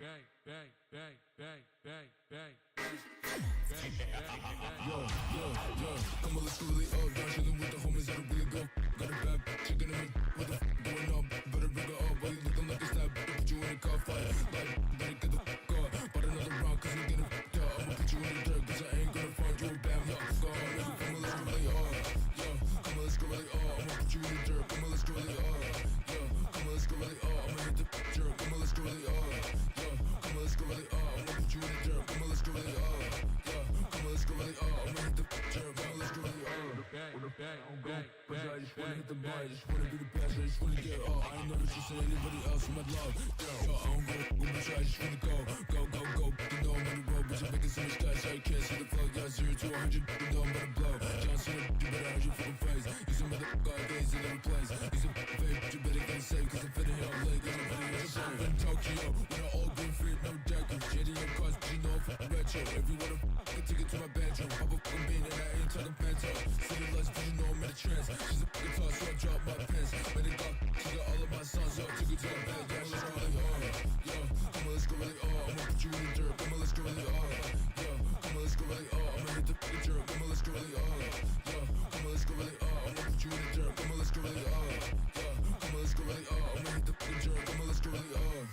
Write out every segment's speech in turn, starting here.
Come on, let's go really up. Down chilling with the homies that'll really go. Got a bad chicken in me. What the going up? Better bring her up. Why you looking like a stab? Put you in a car fight. Like, better get the up. But another round, cause you get it. I'ma put you in the dirt, cause I ain't gonna find you a bad yo. Come on, let's go really up. Yo, come on, let's go really up. I'ma put you in the dirt. Come on, let's go really up. Yo, come on, let's go really up. I'ma hit the dirt. Come on, let's go really up. Yo, come on, let's go really up. I'ma put you in the dirt. Come on, let's go really up. Yo, come on, let's go really up. I'ma hit the dirt. Come on, let's go really up. I just wanna hit the bar, I just wanna be the best, I just wanna get up. I ain't never trusted anybody else in my love. Yo, I don't go, bitch, I just wanna go. You know I'm on the road, bitch, I'm making so much cash, I can't see the flow. Yeah, 0 to 100, you know I'm about to blow. John Cena, you better hide your fucking face. He's a motherfucker, gaze in every place. He's a fake, but you better get it safe, cause I'm fitting here all late, cause I'm fitting here safe. In Tokyo, with an old green free, no deckers. JDM cars, but you know I'm fucking retro. If you wanna fucking take it to my bedroom, I'm a fucking bean and I ain't talking phantom. City lights, but you know I'm in a trance. She's a fucking toss, so I drop my pants. Made it up, she got all of my sons, so I took it to the bed. Yeah, she's really hard. Yo, come on, let's go really hard. I'ma put you in the dirt. Come on, let's go really hard. Yo, come on, let's go really hard. I'ma hit the fucking dirt. Come on, let's go really hard. Yo, come on, let's go really hard. I'ma put you in the dirt. Come on, let's go really hard. Yo, come on, let's go really hard. I'ma hit the fucking dirt. Come on, let's go really hard.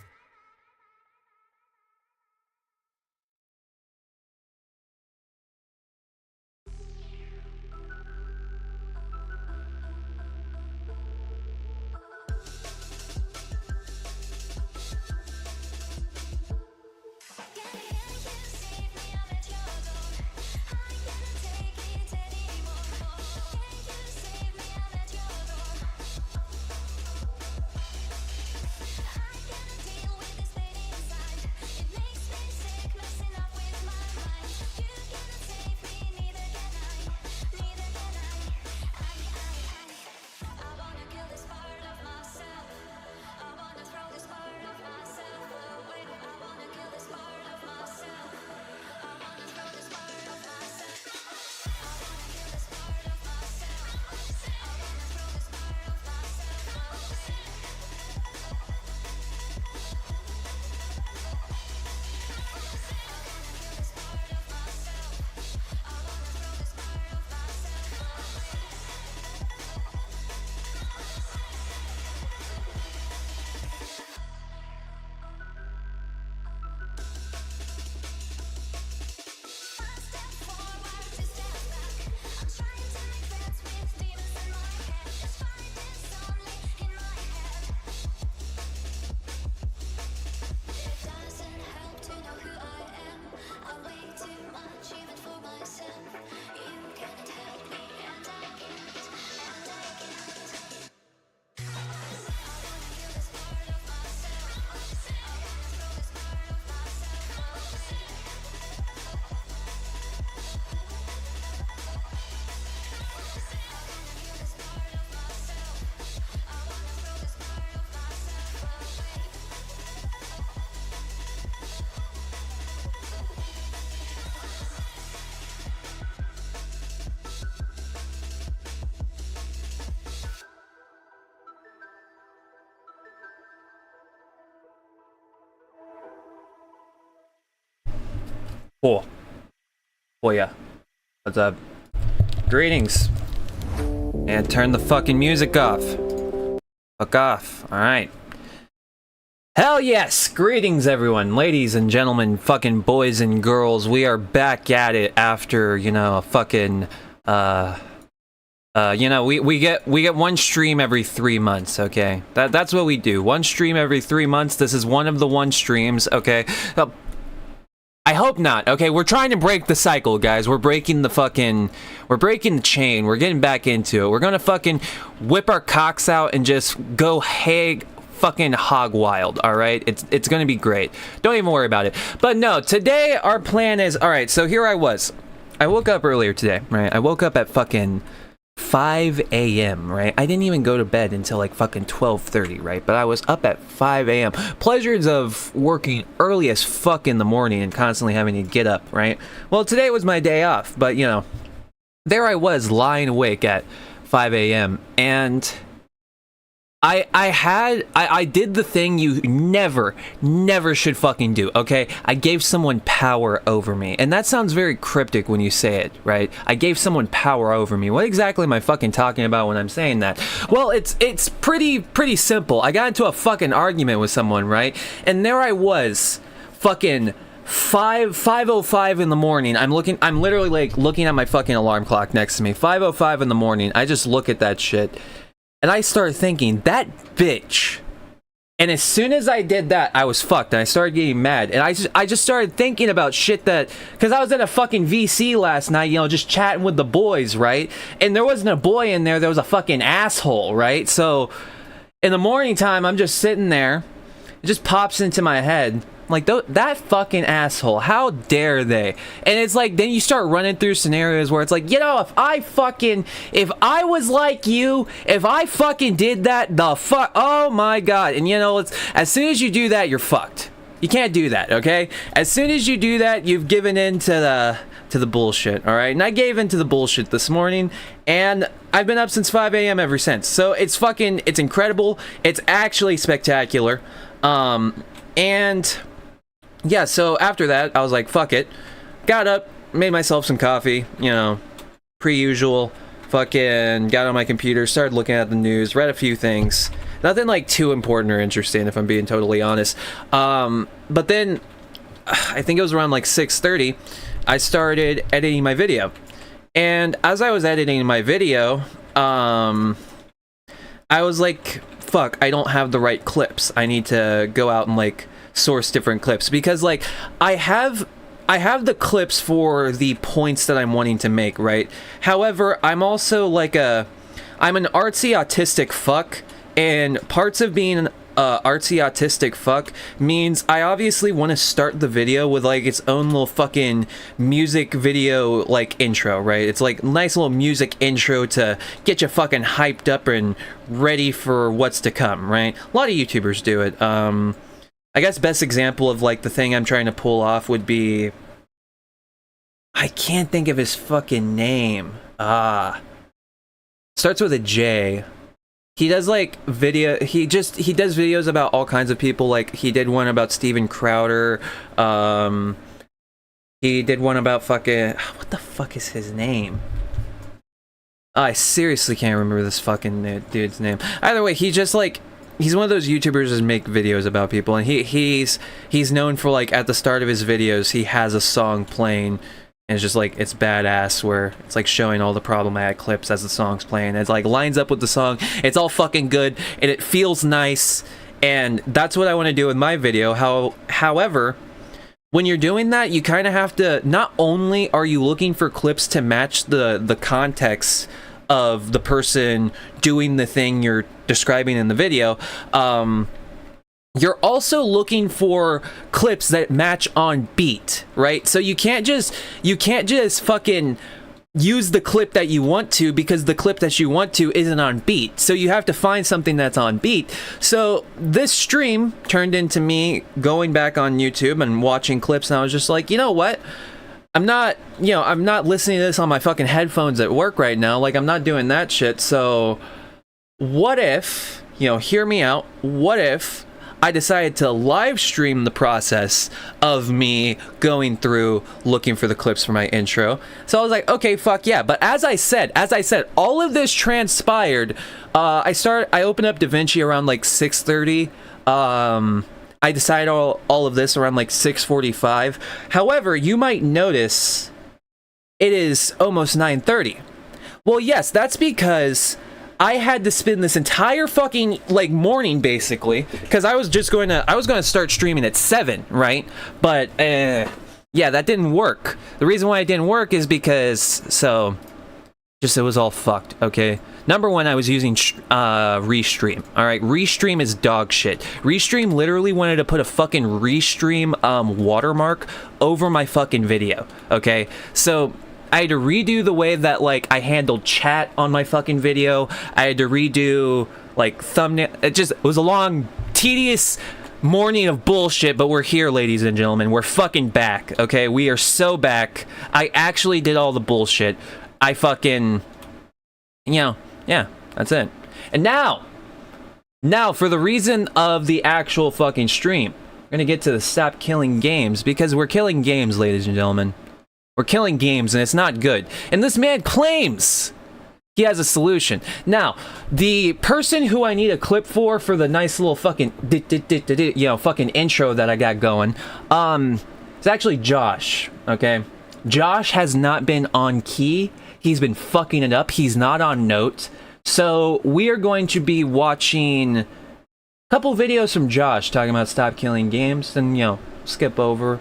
Oh. Oh yeah. What's up? Greetings. And turn the fucking music off. Fuck off. Alright. Hell yes! Greetings everyone, ladies and gentlemen, fucking boys and girls. We are back at it after, you know, a fucking you know, we get one stream every 3 months, okay? That's what we do. One stream every 3 months. This is one of the one streams, okay? I hope not. Okay, we're trying to break the cycle, guys. We're breaking the chain. We're getting back into it. We're gonna fucking whip our cocks out and just go fucking hog wild, all right? It's gonna be great. Don't even worry about it. But no, today our plan is, all right, so here I was. I woke up earlier today, right? I woke up at fucking 5 a.m., right? I didn't even go to bed until like fucking 12:30, right? But I was up at 5 a.m. Pleasures of working early as fuck in the morning and constantly having to get up, right? Well, today was my day off, but you know, there I was lying awake at 5 a.m. and I did the thing you never should fucking do, okay? I gave someone power over me. And that sounds very cryptic when you say it, right? I gave someone power over me. What exactly am I fucking talking about when I'm saying that? Well, it's pretty simple. I got into a fucking argument with someone, right? And there I was, fucking 5:05 in the morning. I'm literally like looking at my fucking alarm clock next to me. 5:05 in the morning. I just look at that shit. And I started thinking, that bitch. And as soon as I did that, I was fucked. And I started getting mad. And I just started thinking about shit that... Because I was at a fucking VC last night, you know, just chatting with the boys, right? And there wasn't a boy in there. There was a fucking asshole, right? So, in the morning time, I'm just sitting there. It just pops into my head. Like, that fucking asshole, how dare they? And it's like, then you start running through scenarios where it's like, you know, if I was like you, if I fucking did that, oh my god. And you know, as soon as you do that, you're fucked. You can't do that, okay? As soon as you do that, you've given in to the bullshit, alright? And I gave in to the bullshit this morning, and I've been up since 5 a.m. ever since. So it's incredible. It's actually spectacular. And... yeah, so after that, I was like, fuck it. Got up, made myself some coffee, you know, pre-usual. Fucking got on my computer, started looking at the news, read a few things. Nothing like too important or interesting, if I'm being totally honest. But then, I think it was around like 6:30, I started editing my video. And as I was editing my video, I was like, fuck, I don't have the right clips. I need to go out and like source different clips, because like I have the clips for the points that I'm wanting to make, right? However, I'm also like I'm an artsy autistic fuck, and parts of being an artsy autistic fuck means I obviously want to start the video with like its own little fucking music video like intro, right? It's like nice little music intro to get you fucking hyped up and ready for what's to come, right? A lot of YouTubers do it. I guess best example of like the thing I'm trying to pull off would be, I can't think of his fucking name. Starts with a J. He does like he does videos about all kinds of people. Like he did one about Steven Crowder. He did one about fucking, what the fuck is his name? I seriously can't remember this fucking dude's name. Either way, he just like, he's one of those YouTubers that make videos about people, and he's known for like at the start of his videos he has a song playing, and it's just like, it's badass, where it's like showing all the problematic clips as the song's playing. It's like lines up with the song. It's all fucking good, and it feels nice, and that's what I want to do with my video. However, when you're doing that, you kind of have to, not only are you looking for clips to match the context of the person doing the thing you're describing in the video, you're also looking for clips that match on beat, right? So you can't just fucking use the clip that you want to, because the clip that you want to isn't on beat. So you have to find something that's on beat. So this stream turned into me going back on YouTube and watching clips, and I was just like, you know what? I'm not listening to this on my fucking headphones at work right now. Like, I'm not doing that shit. So what if, hear me out, what if I decided to live stream the process of me going through looking for the clips for my intro? So I was like, okay, fuck yeah. But as I said, all of this transpired. I opened up DaVinci around like 6:30. I decided all of this around like 6:45. However, you might notice it is almost 9:30. Well, yes, that's because I had to spend this entire fucking like morning basically, because I was going to start streaming at 7, right? But yeah, that didn't work. The reason why it didn't work is because it was all fucked, okay? Number one, I was using Restream, alright? Restream is dog shit. Restream literally wanted to put a fucking Restream watermark over my fucking video, okay? So I had to redo the way that like I handled chat on my fucking video. I had to redo like thumbnail. It was a long, tedious morning of bullshit, but we're here, ladies and gentlemen. We're fucking back, okay? We are so back. I actually did all the bullshit. I fucking, yeah, that's it. And now, Now, for the reason of the actual fucking stream, we're gonna get to the stop killing games, because we're killing games, ladies and gentlemen. We're killing games, and it's not good. And this man claims he has a solution. Now, the person who I need a clip for the nice little fucking, fucking intro that I got going, it's actually Josh, okay? Josh has not been on key. He's been fucking it up. He's not on note. So we are going to be watching a couple videos from Josh talking about stop killing games, and skip over,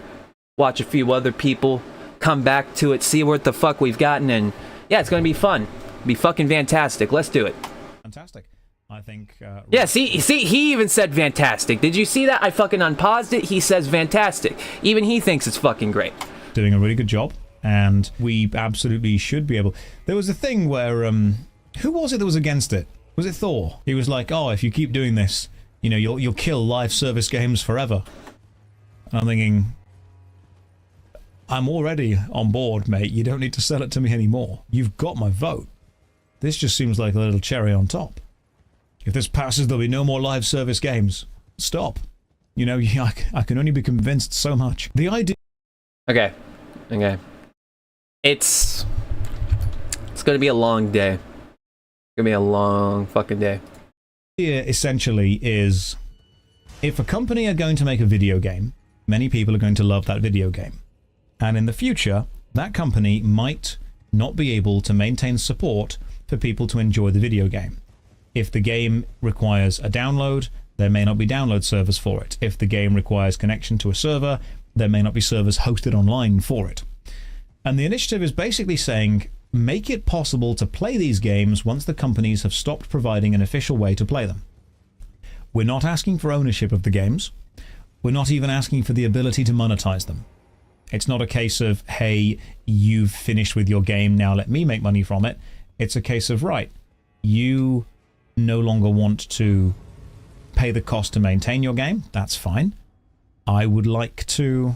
watch a few other people, come back to it, see what the fuck we've gotten, and yeah, it's gonna be fun. Be fucking fantastic. Let's do it. Fantastic. I think. Yeah, see, he even said fantastic. Did you see that? I fucking unpaused it. He says fantastic. Even he thinks it's fucking great. Doing a really good job, and we absolutely should be able. There was a thing where who was it that was against it? Was it Thor? He was like, "Oh, if you keep doing this, you'll kill live service games forever." And I'm thinking, I'm already on board, mate. You don't need to sell it to me anymore. You've got my vote. This just seems like a little cherry on top. If this passes, there'll be no more live service games. Stop. I can only be convinced so much. The idea. Okay. It's gonna be a long day. It's gonna be a long fucking day. The idea essentially is, if a company are going to make a video game, many people are going to love that video game. And in the future, that company might not be able to maintain support for people to enjoy the video game. If the game requires a download, there may not be download servers for it. If the game requires connection to a server, there may not be servers hosted online for it. And the initiative is basically saying, make it possible to play these games once the companies have stopped providing an official way to play them. We're not asking for ownership of the games. We're not even asking for the ability to monetize them. It's not a case of, hey, you've finished with your game, now let me make money from it. It's a case of, right, you no longer want to pay the cost to maintain your game. That's fine. I would like to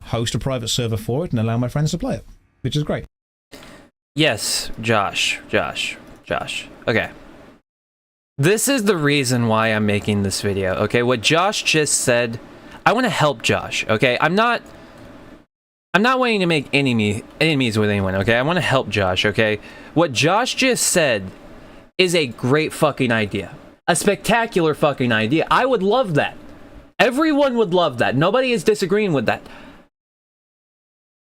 host a private server for it and allow my friends to play it, which is great. Yes, Josh. Okay. This is the reason why I'm making this video, okay? What Josh just said, I want to help Josh, okay? I'm not wanting to make enemies with anyone, okay? I want to help Josh, okay? What Josh just said is a great fucking idea. A spectacular fucking idea. I would love that. Everyone would love that. Nobody is disagreeing with that.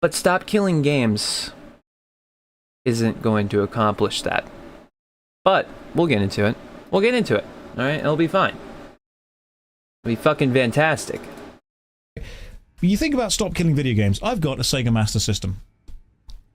But stop killing games isn't going to accomplish that. But we'll get into it. We'll get into it. Alright? It'll be fine. It'll be fucking fantastic. You think about stop killing video games. I've got a Sega Master System.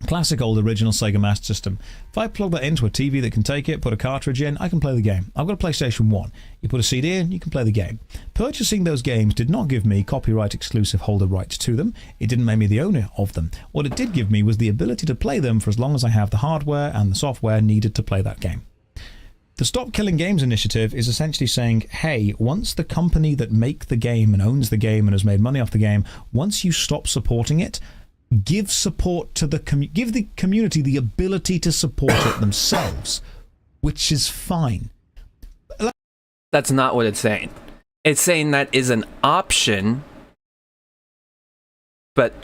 Classic old original Sega Master System. If I plug that into a TV that can take it, put a cartridge in, I can play the game. I've got a PlayStation 1. You put a CD in, you can play the game. Purchasing those games did not give me copyright exclusive holder rights to them. It didn't make me the owner of them. What it did give me was the ability to play them for as long as I have the hardware and the software needed to play that game. The Stop Killing Games initiative is essentially saying, hey, once the company that make the game and owns the game and has made money off the game, once you stop supporting it, give support to the give the community the ability to support it themselves, which is fine. That's not what it's saying. It's saying that is an option, but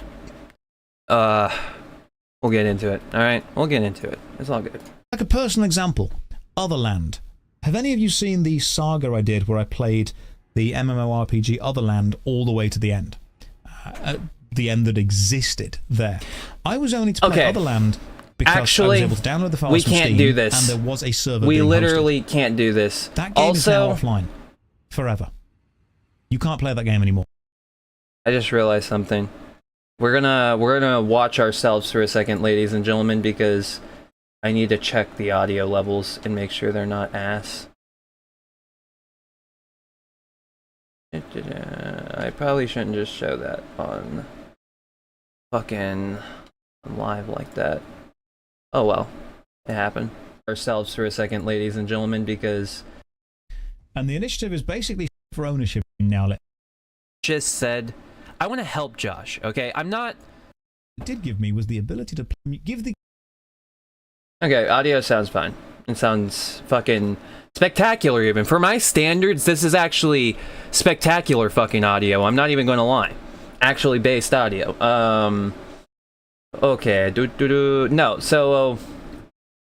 we'll get into it. All right, we'll get into it. It's all good. Like a personal example, Otherland. Have any of you seen the saga I did where I played the MMORPG Otherland all the way to the end? The end that existed there. I was only to play Otherland because actually, I was able to download the files we from can't Steam, do this. and there was a server We being literally hosted. can't do this. That game is now offline. Forever. You can't play that game anymore. I just realized something. We're gonna watch ourselves for a second, ladies and gentlemen, because I need to check the audio levels and make sure they're not ass. I probably shouldn't just show that on fucking live like that. Oh well, it happened. Ourselves for a second, ladies and gentlemen, because and the initiative is basically for ownership now. Just said, I want to help Josh. Okay, I'm not. It did give me was the ability to give the. Okay, audio sounds fine. It sounds fucking spectacular even. For my standards, this is actually spectacular fucking audio. I'm not even going to lie. Actually based audio. Okay. No, so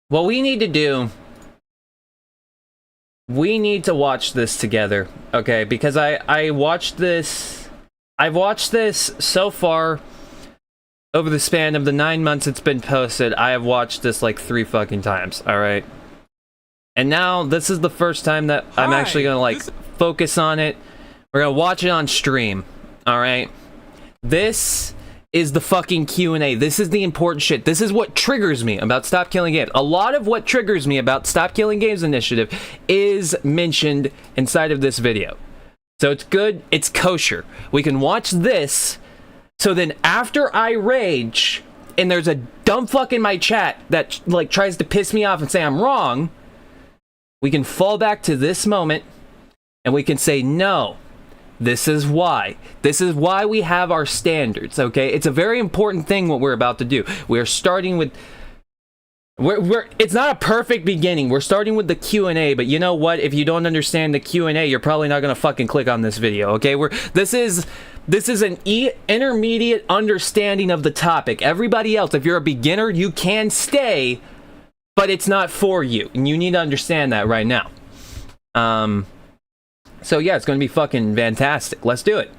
what we need to do, we need to watch this together, okay? Because I've watched this so far over the span of the 9 months it's been posted. I have watched this like 3 fucking times, all right? And now this is the first time that I'm actually gonna like focus on it. We're gonna watch it on stream, all right? This is the fucking Q&A. This is the important shit. This is what triggers me about Stop Killing Games. A lot of what triggers me about Stop Killing Games initiative is mentioned inside of this video. So it's good, it's kosher. We can watch this, so then after I rage, and there's a dumb fuck in my chat that like tries to piss me off and say I'm wrong, we can fall back to this moment, and we can say, no, this is why. This is why we have our standards, okay? It's a very important thing what we're about to do. We're starting with... it's not a perfect beginning. We're starting with the Q&A, but you know what? If you don't understand the Q&A, you're probably not gonna fucking click on this video, okay? This is an intermediate understanding of the topic. Everybody else, if you're a beginner, you can stay, but it's not for you, and you need to understand that right now. So yeah, it's gonna be fucking fantastic. Let's do it.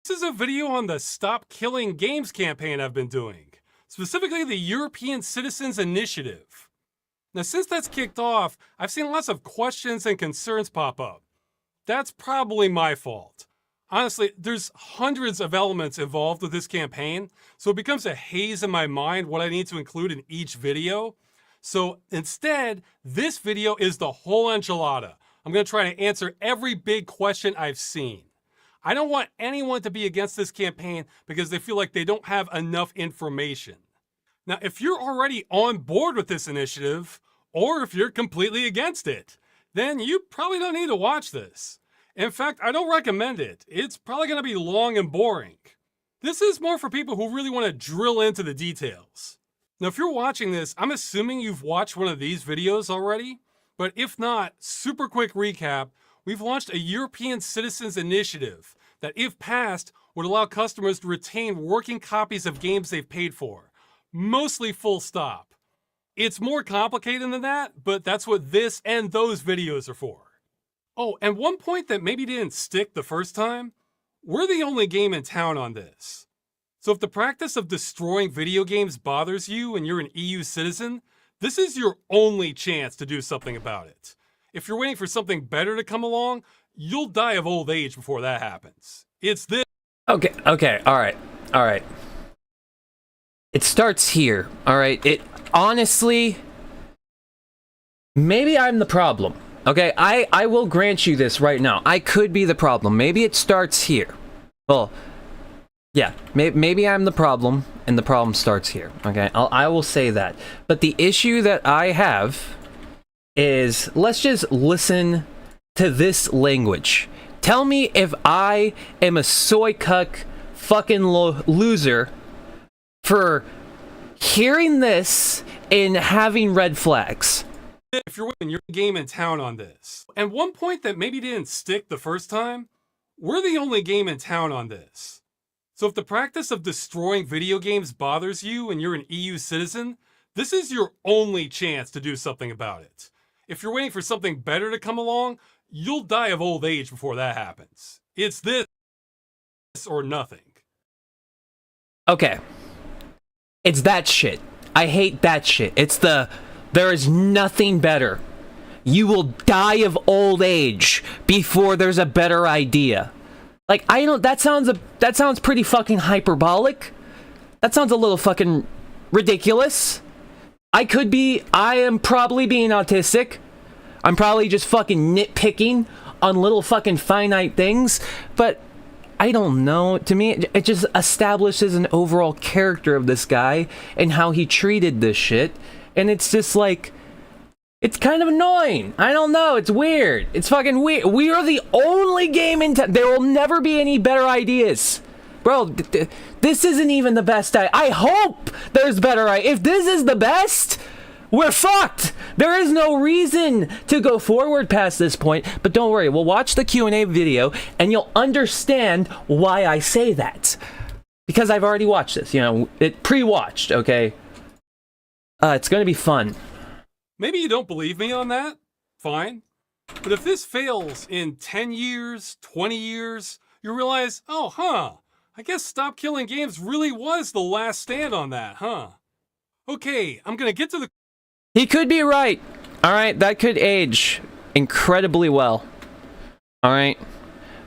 This is a video on the Stop Killing Games campaign I've been doing, specifically the European Citizens Initiative. Now, since that's kicked off, I've seen lots of questions and concerns pop up. That's probably my fault. Honestly, there's hundreds of elements involved with this campaign, so it becomes a haze in my mind what I need to include in each video. So instead, this video is the whole enchilada. I'm going to try to answer every big question I've seen. I don't want anyone to be against this campaign because they feel like they don't have enough information. Now, if you're already on board with this initiative, or if you're completely against it, then you probably don't need to watch this. In fact, I don't recommend it. It's probably going to be long and boring. This is more for people who really want to drill into the details. Now, if you're watching this, I'm assuming you've watched one of these videos already. But if not, super quick recap, we've launched a European Citizens Initiative that, if passed, would allow customers to retain working copies of games they've paid for. Mostly full stop. It's more complicated than that, but that's what this and those videos are for. Oh, and one point that maybe didn't stick the first time, we're the only game in town on this. So if the practice of destroying video games bothers you and you're an EU citizen, this is your only chance to do something about it. If you're waiting for something better to come along, you'll die of old age before that happens. It's this. Okay, all right. It starts here, all right? It honestly, maybe I'm the problem, okay? I will grant you this right now. I could be the problem. Maybe it starts here. Well, yeah, maybe I'm the problem, and the problem starts here, okay? I will say that. But the issue that I have is, let's just listen to this language. Tell me if I am a soy cuck fucking loser for hearing this and having red flags. If you're winning your game in town on this. And one point that maybe didn't stick the first time, we're the only game in town on this. So if the practice of destroying video games bothers you and you're an EU citizen, this is your only chance to do something about it. If you're waiting for something better to come along, you'll die of old age before that happens. It's this or nothing. Okay. It's that shit. I hate that shit. There is nothing better. You will die of old age before there's a better idea. Like, that sounds pretty fucking hyperbolic. That sounds a little fucking ridiculous. I am probably being autistic. I'm probably just fucking nitpicking on little fucking finite things, but I don't know. To me, it just establishes an overall character of this guy and how he treated this shit, and it's just like, it's kind of annoying. I don't know. It's weird. It's fucking weird. We are the only game in town. There will never be any better ideas. Bro, this isn't even the best. I hope there's better. If this is the best, we're fucked. There is no reason to go forward past this point, but don't worry, we'll watch the Q&A video and you'll understand why I say that. Because I've already watched this, you know, it pre-watched, okay? It's gonna be fun. Maybe you don't believe me on that. Fine. But if this fails in 10 years, 20 years, you realize, I guess Stop Killing Games really was the last stand on that, huh? Okay, I'm gonna get to the... He could be right. Alright, that could age incredibly well. Alright?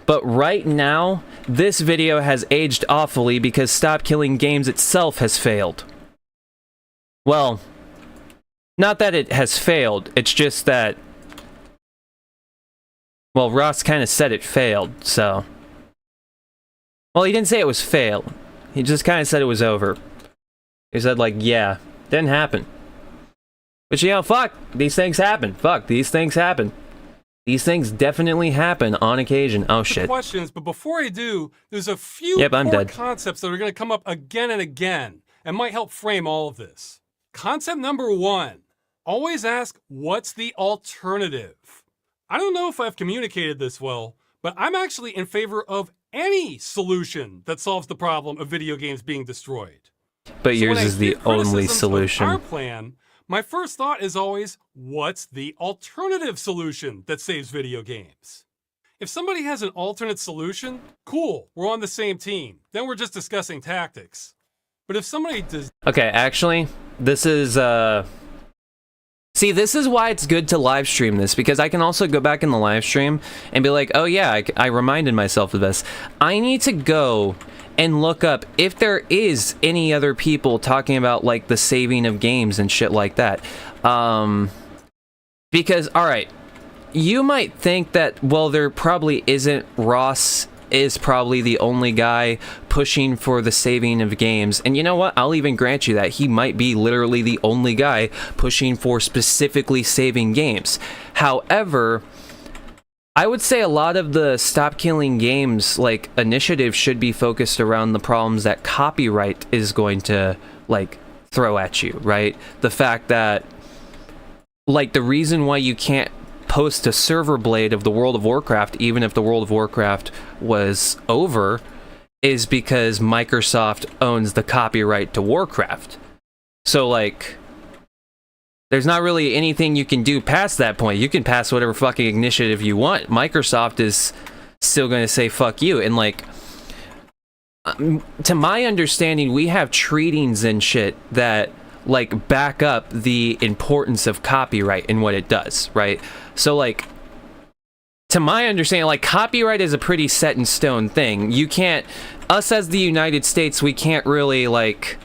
But right now, this video has aged awfully because Stop Killing Games itself has failed. Well, not that it has failed, it's just that... Well, Ross kind of said it failed, so... Well, he didn't say it was failed. He just kind of said it was over. He said, like, yeah, didn't happen. But, you know, fuck, these things happen. Fuck, these things happen. These things definitely happen on occasion. Oh, shit. Questions, but before I do, there's a few core concepts that are going to come up again and again and might help frame all of this. Concept number 1, always ask, what's the alternative? I don't know if I've communicated this well, but I'm actually in favor of any solution that solves the problem of video games being destroyed. But yours is the only solution. Our plan, my first thought is always, what's the alternative solution that saves video games? If somebody has an alternate solution, cool, we're on the same team. Then we're just discussing tactics. But if somebody does... Okay, actually, this is, See, this is why it's good to live stream this, because I can also go back in the live stream and be like, oh yeah, I reminded myself of this. I need to go and look up if there is any other people talking about, like, the saving of games and shit like that. Because, alright, you might think that, well, there probably isn't. Ross is probably the only guy pushing for the saving of games. And you know what? I'll even grant you that. He might be literally the only guy pushing for specifically saving games. However, I would say a lot of the Stop Killing Games, like, initiatives should be focused around the problems that copyright is going to, like, throw at you, right? The fact that, like, the reason why you can't post a server blade of the World of Warcraft, even if the World of Warcraft was over, is because Microsoft owns the copyright to Warcraft. So, like, there's not really anything you can do past that point. You can pass whatever fucking initiative you want. Microsoft is still going to say fuck you. And, like, to my understanding, we have treatings and shit that, like, back up the importance of copyright and what it does, right? So, like, to my understanding, like, copyright is a pretty set in stone thing. You can't, us as the United States, we can't really, like,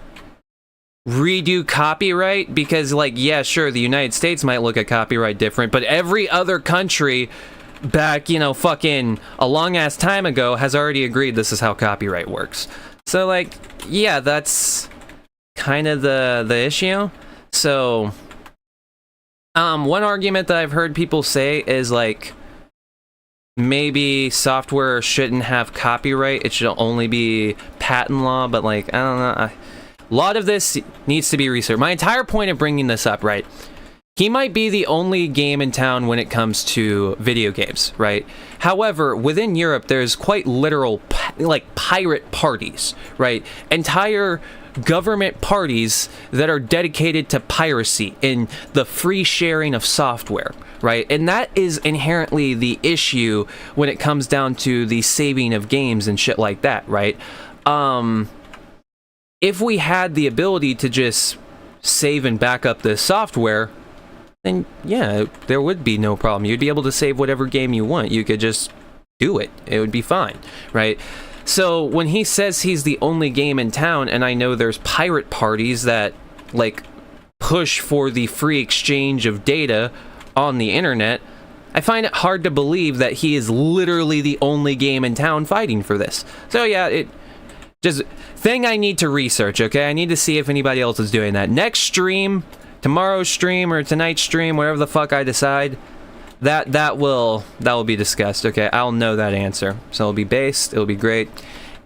redo copyright because, like, yeah, sure, the United States might look at copyright different, but every other country back, you know, fucking a long ass time ago has already agreed this is how copyright works. So, like, yeah, that's kind of the issue. So, one argument that I've heard people say is, like, maybe software shouldn't have copyright, it should only be patent law, but, like, I don't know. A lot of this needs to be researched. My entire point of bringing this up, right? He might be the only game in town when it comes to video games, right? However, within Europe, there's quite literal, like, pirate parties, right? Entire government parties that are dedicated to piracy and the free sharing of software, right? And that is inherently the issue when it comes down to the saving of games and shit like that, right? If we had the ability to just save and back up the software, then yeah, there would be no problem. You'd be able to save whatever game you want. You could just do it. It would be fine, right? So when he says he's the only game in town, and I know there's pirate parties that, like, push for the free exchange of data on the internet, I find it hard to believe that he is literally the only game in town fighting for this. So yeah, it just thing I need to research, okay? I need to see if anybody else is doing that. Next stream, tomorrow's stream or tonight's stream, whatever the fuck I decide, that will be discussed, okay? I'll know that answer. So it'll be based, it'll be great.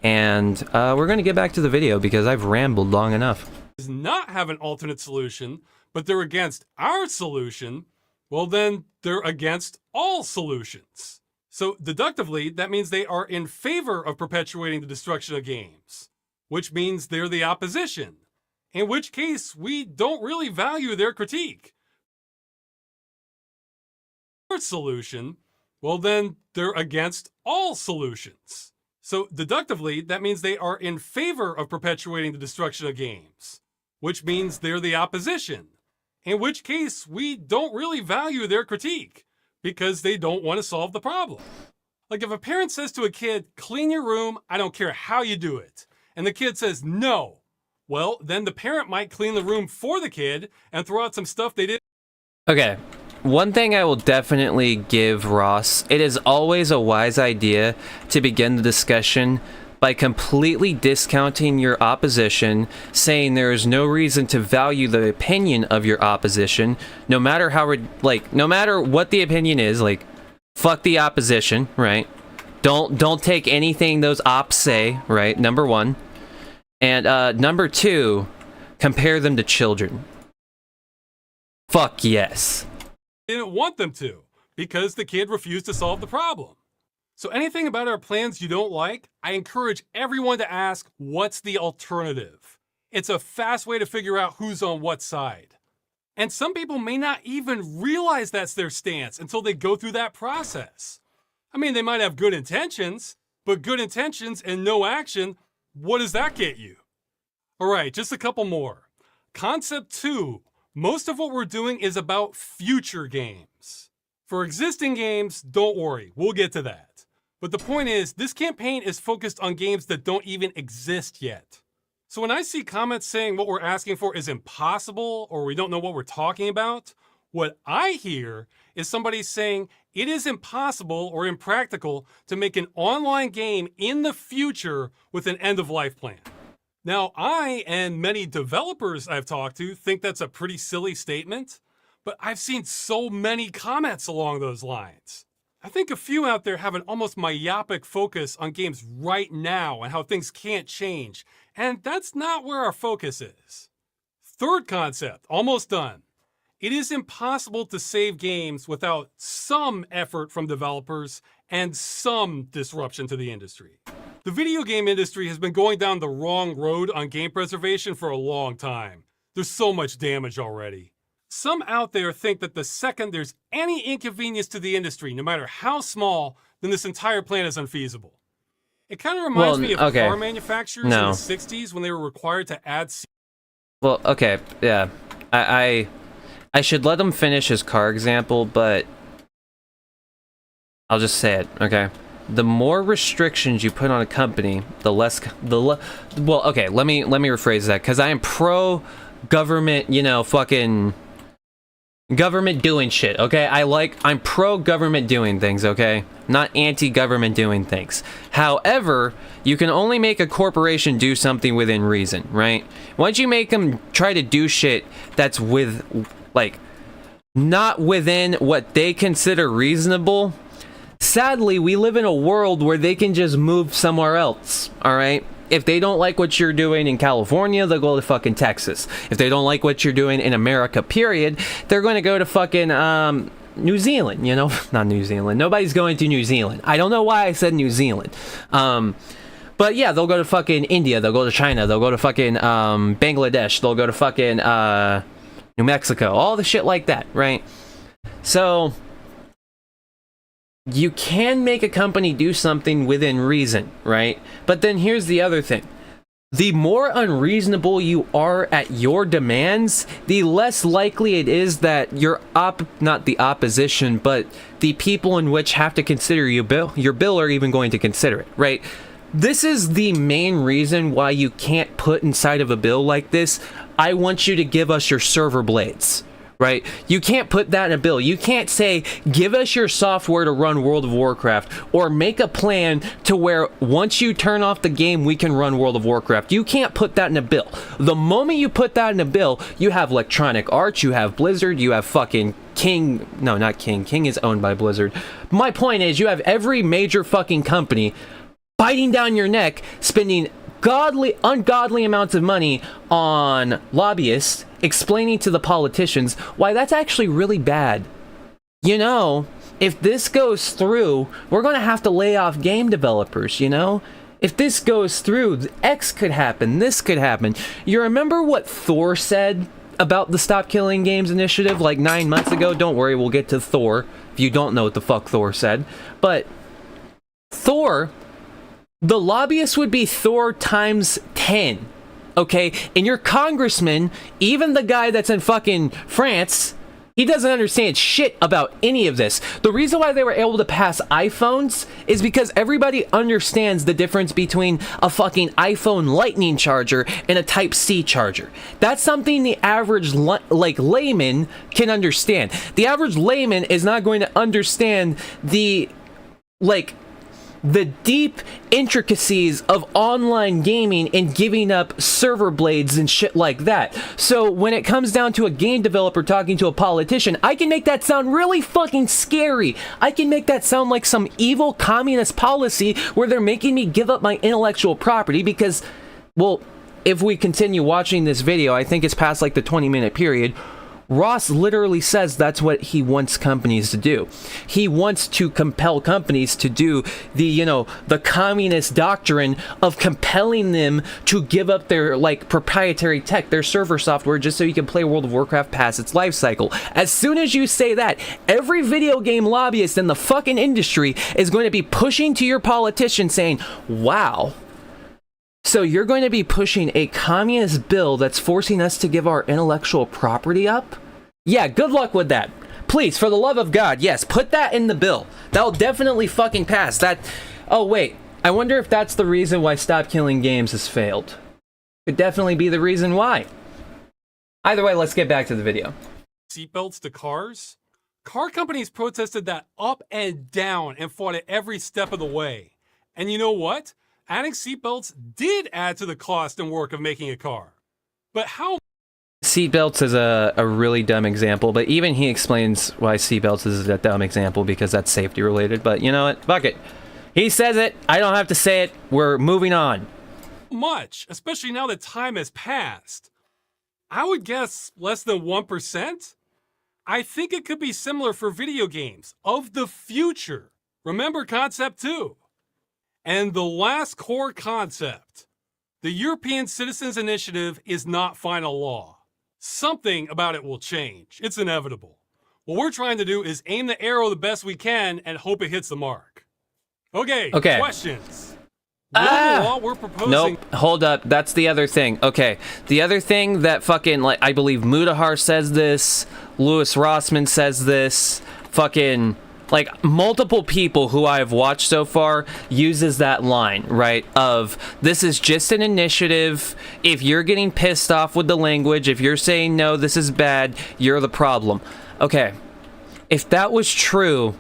And we're gonna get back to the video because I've rambled long enough. does not have an alternate solution, but they're against our solution, well, then they're against all solutions. So deductively, that means they are in favor of perpetuating the destruction of games, which means they're the opposition, in which case we don't really value their critique. Our solution, well, then they're against all solutions. So deductively, that means they are in favor of perpetuating the destruction of games, which means they're the opposition, in which case we don't really value their critique because they don't want to solve the problem. Like if a parent says to a kid, clean your room, I don't care how you do it, and the kid says no, well, then the parent might clean the room for the kid and throw out some stuff they did. Okay, one thing I will definitely give Ross, it is always a wise idea to begin the discussion by completely discounting your opposition, saying there is no reason to value the opinion of your opposition, no matter how, no matter what the opinion is, like, fuck the opposition, right? Don't take anything those ops say, right? Number one. And number two, compare them to children. Fuck yes. Didn't want them to because the kid refused to solve the problem. So anything about our plans you don't like, I encourage everyone to ask, what's the alternative? It's a fast way to figure out who's on what side. And some people may not even realize that's their stance until they go through that process. I mean, they might have good intentions, but good intentions and no action, what does that get you? All right, just a couple more. Concept 2. Most of what we're doing is about future games. For existing games, don't worry, we'll get to that. But the point is, this campaign is focused on games that don't even exist yet. So when I see comments saying what we're asking for is impossible or we don't know what we're talking about, what I hear is somebody saying it is impossible or impractical to make an online game in the future with an end-of-life plan. Now, I and many developers I've talked to think that's a pretty silly statement, but I've seen so many comments along those lines. I think a few out there have an almost myopic focus on games right now and how things can't change, and that's not where our focus is. Third concept, almost done. It is impossible to save games without some effort from developers and some disruption to the industry. The video game industry has been going down the wrong road on game preservation for a long time. There's so much damage already. Some out there think that the second there's any inconvenience to the industry, no matter how small, then this entire plan is unfeasible. It kind of reminds me of car manufacturers in the 60s when they were required to add... Well, okay, yeah. I should let him finish his car example, but I'll just say it, okay? The more restrictions you put on a company, well, okay, let me rephrase that, because I am pro-government, fucking government doing shit, okay? I'm pro-government doing things, okay? Not anti-government doing things. However, you can only make a corporation do something within reason, right? Once you make them try to do shit that's not within what they consider reasonable, sadly, we live in a world where they can just move somewhere else, all right? If they don't like what you're doing in California, they'll go to fucking Texas. If they don't like what you're doing in America, period, they're going to go to fucking New Zealand, Not New Zealand. Nobody's going to New Zealand. I don't know why I said New Zealand. But yeah, they'll go to fucking India. They'll go to China. They'll go to fucking Bangladesh. They'll go to fucking New Mexico. All the shit like that, right? So... you can make a company do something within reason, right? But then here's the other thing. The more unreasonable you are at your demands, the less likely it is that not the opposition, but the people in which have to consider your bill are even going to consider it, right? This is the main reason why you can't put inside of a bill like this, I want you to give us your server blades. Right? You can't put that in a bill. You can't say, give us your software to run World of Warcraft, or make a plan to where once you turn off the game, we can run World of Warcraft. You can't put that in a bill. The moment you put that in a bill, you have Electronic Arts, you have Blizzard, you have fucking King. No, not King. King is owned by Blizzard. My point is, you have every major fucking company biting down your neck, spending ungodly amounts of money on lobbyists explaining to the politicians why that's actually really bad. You know, if this goes through, we're going to have to lay off game developers, you know? If this goes through, X could happen, this could happen. You remember what Thor said about the Stop Killing Games initiative like 9 months ago? Don't worry, we'll get to Thor if you don't know what the fuck Thor said. But Thor, the lobbyists would be Thor times 10, okay? And your congressman, even the guy that's in fucking France, he doesn't understand shit about any of this. The reason why they were able to pass iPhones is because everybody understands the difference between a fucking iPhone Lightning charger and a Type-C charger. That's something the average layman can understand. The average layman is not going to understand the deep intricacies of online gaming and giving up server blades and shit like that. So when it comes down to a game developer talking to a politician, I can make that sound really fucking scary. I can make that sound like some evil communist policy where they're making me give up my intellectual property because, well, if we continue watching this video, I think it's past like the 20-minute period, Ross literally says that's what he wants companies to do. He wants to compel companies to do the communist doctrine of compelling them to give up their proprietary tech, their server software, just so you can play World of Warcraft past its life cycle. As soon as you say that, every video game lobbyist in the fucking industry is going to be pushing to your politician saying, wow, so you're going to be pushing a communist bill that's forcing us to give our intellectual property up? Yeah, good luck with that. Please, for the love of God, yes, put that in the bill. That'll definitely fucking pass. Oh, wait. I wonder if that's the reason why Stop Killing Games has failed. Could definitely be the reason why. Either way, let's get back to the video. Seatbelts to cars? Car companies protested that up and down and fought it every step of the way. And you know what? Adding seatbelts did add to the cost and work of making a car. But how? Seatbelts is a really dumb example, but even he explains why seatbelts is a dumb example because that's safety related. But you know what? Fuck it. He says it. I don't have to say it. We're moving on. Much, especially now that time has passed. I would guess less than 1%. I think it could be similar for video games of the future. Remember Concept 2. And the last core concept, the European Citizens Initiative is not final law. Something about it will change. It's inevitable. What we're trying to do is aim the arrow the best we can and hope it hits the mark. Okay. Questions? Law we're proposing. Nope, hold up. That's the other thing. Okay, the other thing that fucking, I believe Mudahar says this, Louis Rossmann says this, fucking... multiple people who I've watched so far uses that line, right? Of, this is just an initiative. If you're getting pissed off with the language, if you're saying, no, this is bad, you're the problem. Okay, if that was true,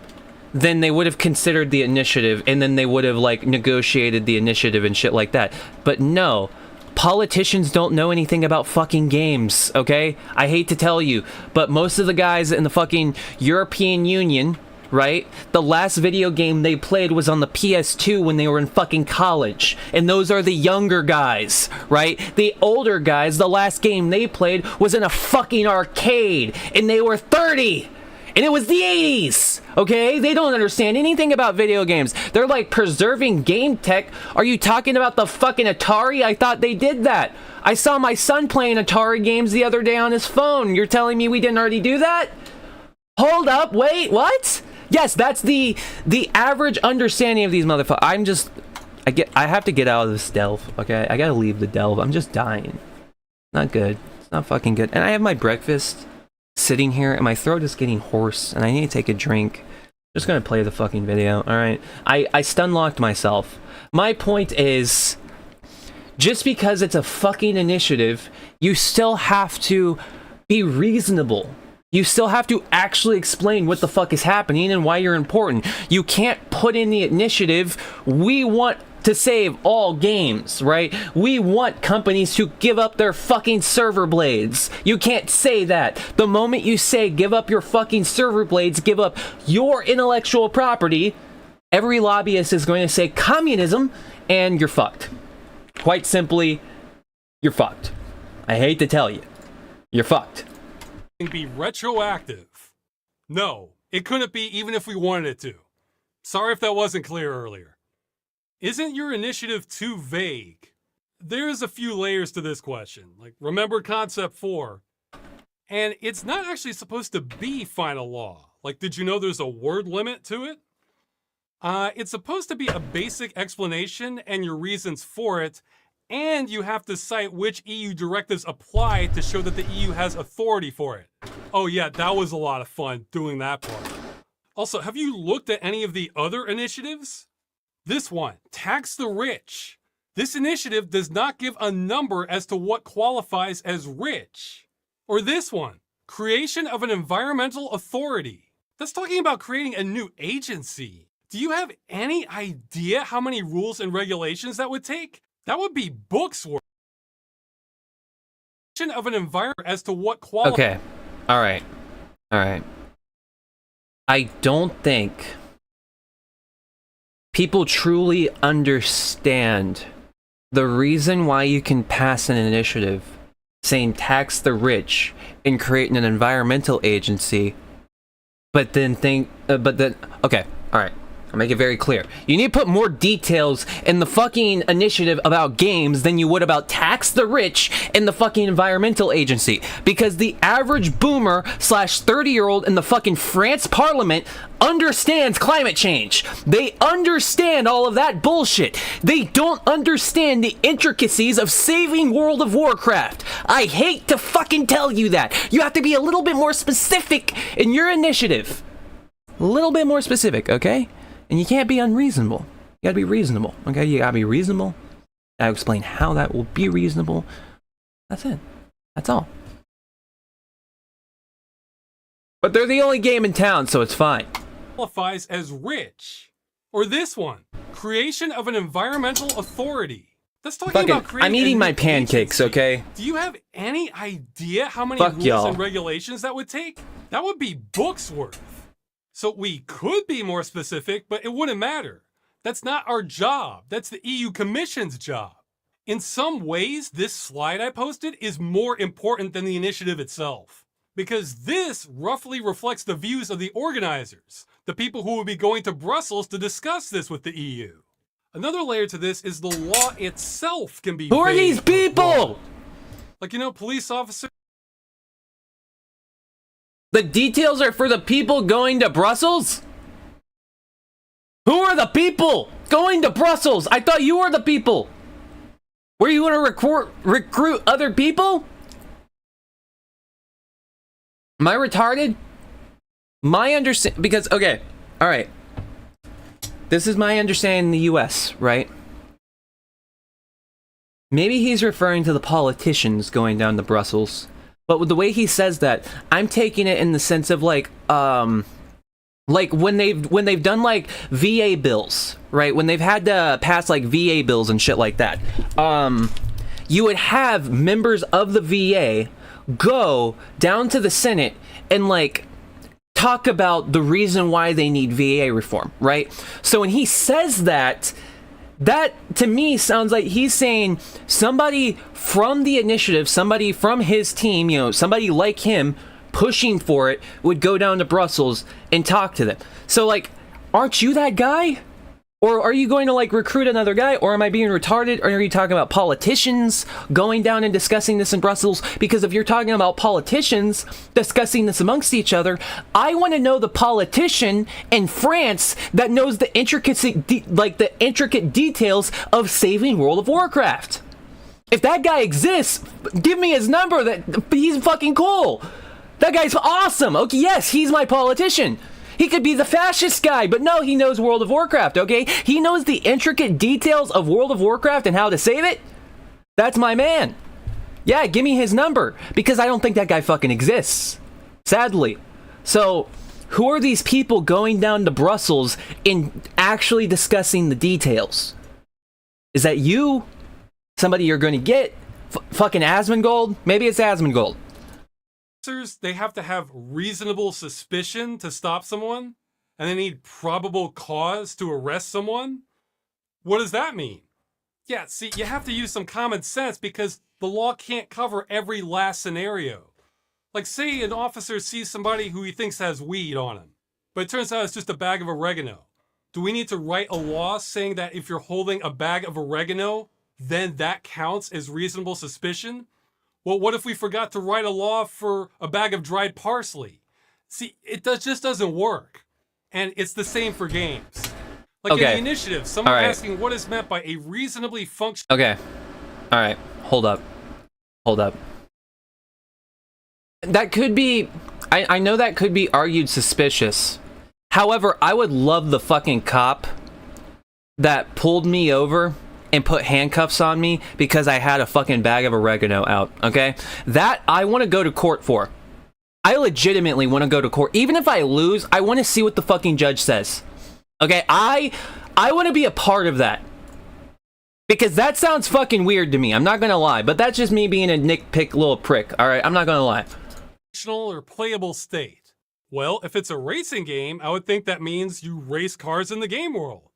then they would have considered the initiative, and then they would have, negotiated the initiative and shit like that. But no. Politicians don't know anything about fucking games, okay? I hate to tell you, but most of the guys in the fucking European Union, right? The last video game they played was on the PS2 when they were in fucking college. And those are the younger guys, right? The older guys, the last game they played was in a fucking arcade. And they were 30! And it was the 80s! Okay? They don't understand anything about video games. They're preserving game tech. Are you talking about the fucking Atari? I thought they did that. I saw my son playing Atari games the other day on his phone. You're telling me we didn't already do that? Hold up, wait, what? Yes, that's the average understanding of these motherfuckers. I have to get out of this delve, okay? I gotta leave the delve. I'm just dying. Not good. It's not fucking good. And I have my breakfast sitting here, and my throat is getting hoarse, and I need to take a drink. Just gonna play the fucking video, alright? I stun-locked myself. My point is, just because it's a fucking initiative, you still have to be reasonable. You still have to actually explain what the fuck is happening and why you're important. You can't put in the initiative, we want to save all games, right? We want companies to give up their fucking server blades. You can't say that. The moment you say give up your fucking server blades, give up your intellectual property, every lobbyist is going to say communism, and you're fucked. quite simply, you're fucked. I hate to tell you. You're fucked. Be retroactive. No, it couldn't be even if we wanted it to. Sorry if that wasn't clear earlier. Isn't your initiative too vague? There's a few layers to this question. Like, remember concept 4. And it's not actually supposed to be final law. Like, did you know there's a word limit to it? It's supposed to be a basic explanation and your reasons for it, and you have to cite which EU directives apply to show that the EU has authority for it. Oh yeah, that was a lot of fun doing that part. Also, have you looked at any of the other initiatives? This one, Tax the Rich. This initiative does not give a number as to what qualifies as rich. Or this one, Creation of an Environmental Authority. That's talking about creating a new agency. Do you have any idea how many rules and regulations that would take? That would be books worth. Of an environment as to what qualifies. Okay. All right. I don't think people truly understand the reason why you can pass an initiative saying tax the rich and creating an environmental agency, but then okay, all right. I'll make it very clear. You need to put more details in the fucking initiative about games than you would about tax the rich in the fucking environmental agency. Because the average boomer / 30-year-old in the fucking France parliament understands climate change. They understand all of that bullshit. They don't understand the intricacies of saving World of Warcraft. I hate to fucking tell you that. You have to be a little bit more specific in your initiative. A little bit more specific, okay? And you can't be unreasonable. You gotta be reasonable, okay? You gotta be reasonable. I'll explain how that will be reasonable. That's it. That's all. But they're the only game in town, so it's fine. Qualifies as rich. Or this one, Creation of an Environmental Authority. That's talking about creating. I'm eating my pancakes, agency. okay? Do you have any idea how many Fuck rules y'all. and regulations that would take? That would be books worth. So we could be more specific, but it wouldn't matter. That's not our job. That's the EU Commission's job. In some ways, this slide I posted is more important than the initiative itself, because this roughly reflects the views of the organizers, the people who will be going to Brussels to discuss this with the EU. Another layer to this is the law itself can be Who are vague these or people? broad. Like, you know, police officers. The details are for the people going to Brussels? Who are the people going to Brussels? I thought you were the people. Were you going to recruit other people? Am I retarded? My understand because okay, all right. This is my understanding in the US, right? Maybe he's referring to the politicians going down to Brussels. But with the way he says that, I'm taking it in the sense of like when they've done like VA bills, right? When they've had to pass like VA bills and shit like that, you would have members of the VA go down to the Senate and like talk about the reason why they need VA reform, right? So when he says that to me sounds like he's saying somebody from the initiative, somebody from his team, you know, somebody like him pushing for it would go down to Brussels and talk to them. So like, aren't you that guy? Or are you going to like recruit another guy? Or am I being retarded? Or are you talking about politicians going down and discussing this in Brussels? Because if you're talking about politicians discussing this amongst each other, I want to know the politician in France that knows the intricate details of saving World of Warcraft. If that guy exists, give me his number. That he's fucking cool. That guy's awesome. Okay, yes, he's my politician. He could be the fascist guy, but no, he knows World of Warcraft, okay? He knows the intricate details of World of Warcraft and how to save it. That's my man. Yeah, give me his number, because I don't think that guy fucking exists. Sadly. So, who are these people going down to Brussels and actually discussing the details? Is that you? Somebody you're going to get? Fucking Asmongold? Maybe it's Asmongold. They have to have reasonable suspicion to stop someone, and they need probable cause to arrest someone. What does that mean? Yeah, see, you have to use some common sense because the law can't cover every last scenario. Like, say an officer sees somebody who he thinks has weed on him, but it turns out it's just a bag of oregano. Do we need to write a law saying that if you're holding a bag of oregano, then that counts as reasonable suspicion? Well, what if we forgot to write a law for a bag of dried parsley? See, just doesn't work. And it's the same for games. Like in the initiative, someone asking what is meant by a reasonably functional... Okay. All right. Hold up. That could be... I know that could be argued suspicious. However, I would love the fucking cop that pulled me over and put handcuffs on me because I had a fucking bag of oregano out, okay? That I want to go to court for. I legitimately want to go to court. Even if I lose, I want to see what the fucking judge says. Okay, I want to be a part of that. Because that sounds fucking weird to me, I'm not gonna lie. But that's just me being a nitpick little prick, alright? I'm not gonna lie. Or playable state. Well, if it's a racing game, I would think that means you race cars in the game world.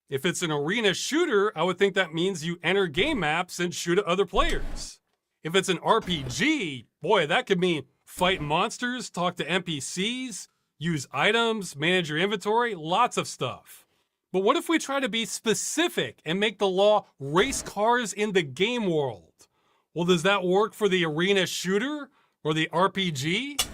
If it's an arena shooter, I would think that means you enter game maps and shoot at other players. If it's an RPG, boy, that could mean fight monsters, talk to NPCs, use items, manage your inventory, lots of stuff. But what if we try to be specific and make the law race cars in the game world? Well, does that work for the arena shooter or the RPG?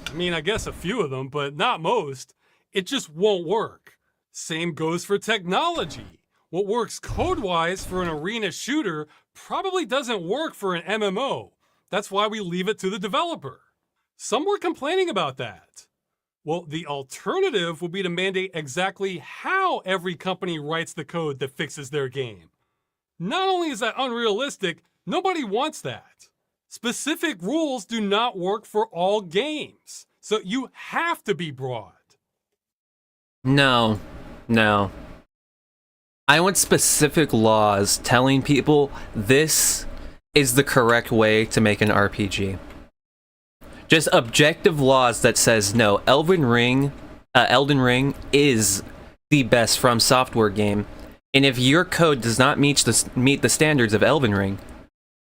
I mean, I guess a few of them, but not most. It just won't work. Same goes for technology. What works code-wise for an arena shooter probably doesn't work for an MMO. That's why we leave it to the developer. Some were complaining about that. Well, the alternative will be to mandate exactly how every company writes the code that fixes their game. Not only is that unrealistic, nobody wants that. Specific rules do not work for all games, so you have to be broad. No. I want specific laws telling people this is the correct way to make an RPG. Just objective laws that says, no, Elden Ring is the best From Software game. And if your code does not meet the standards of Elden Ring,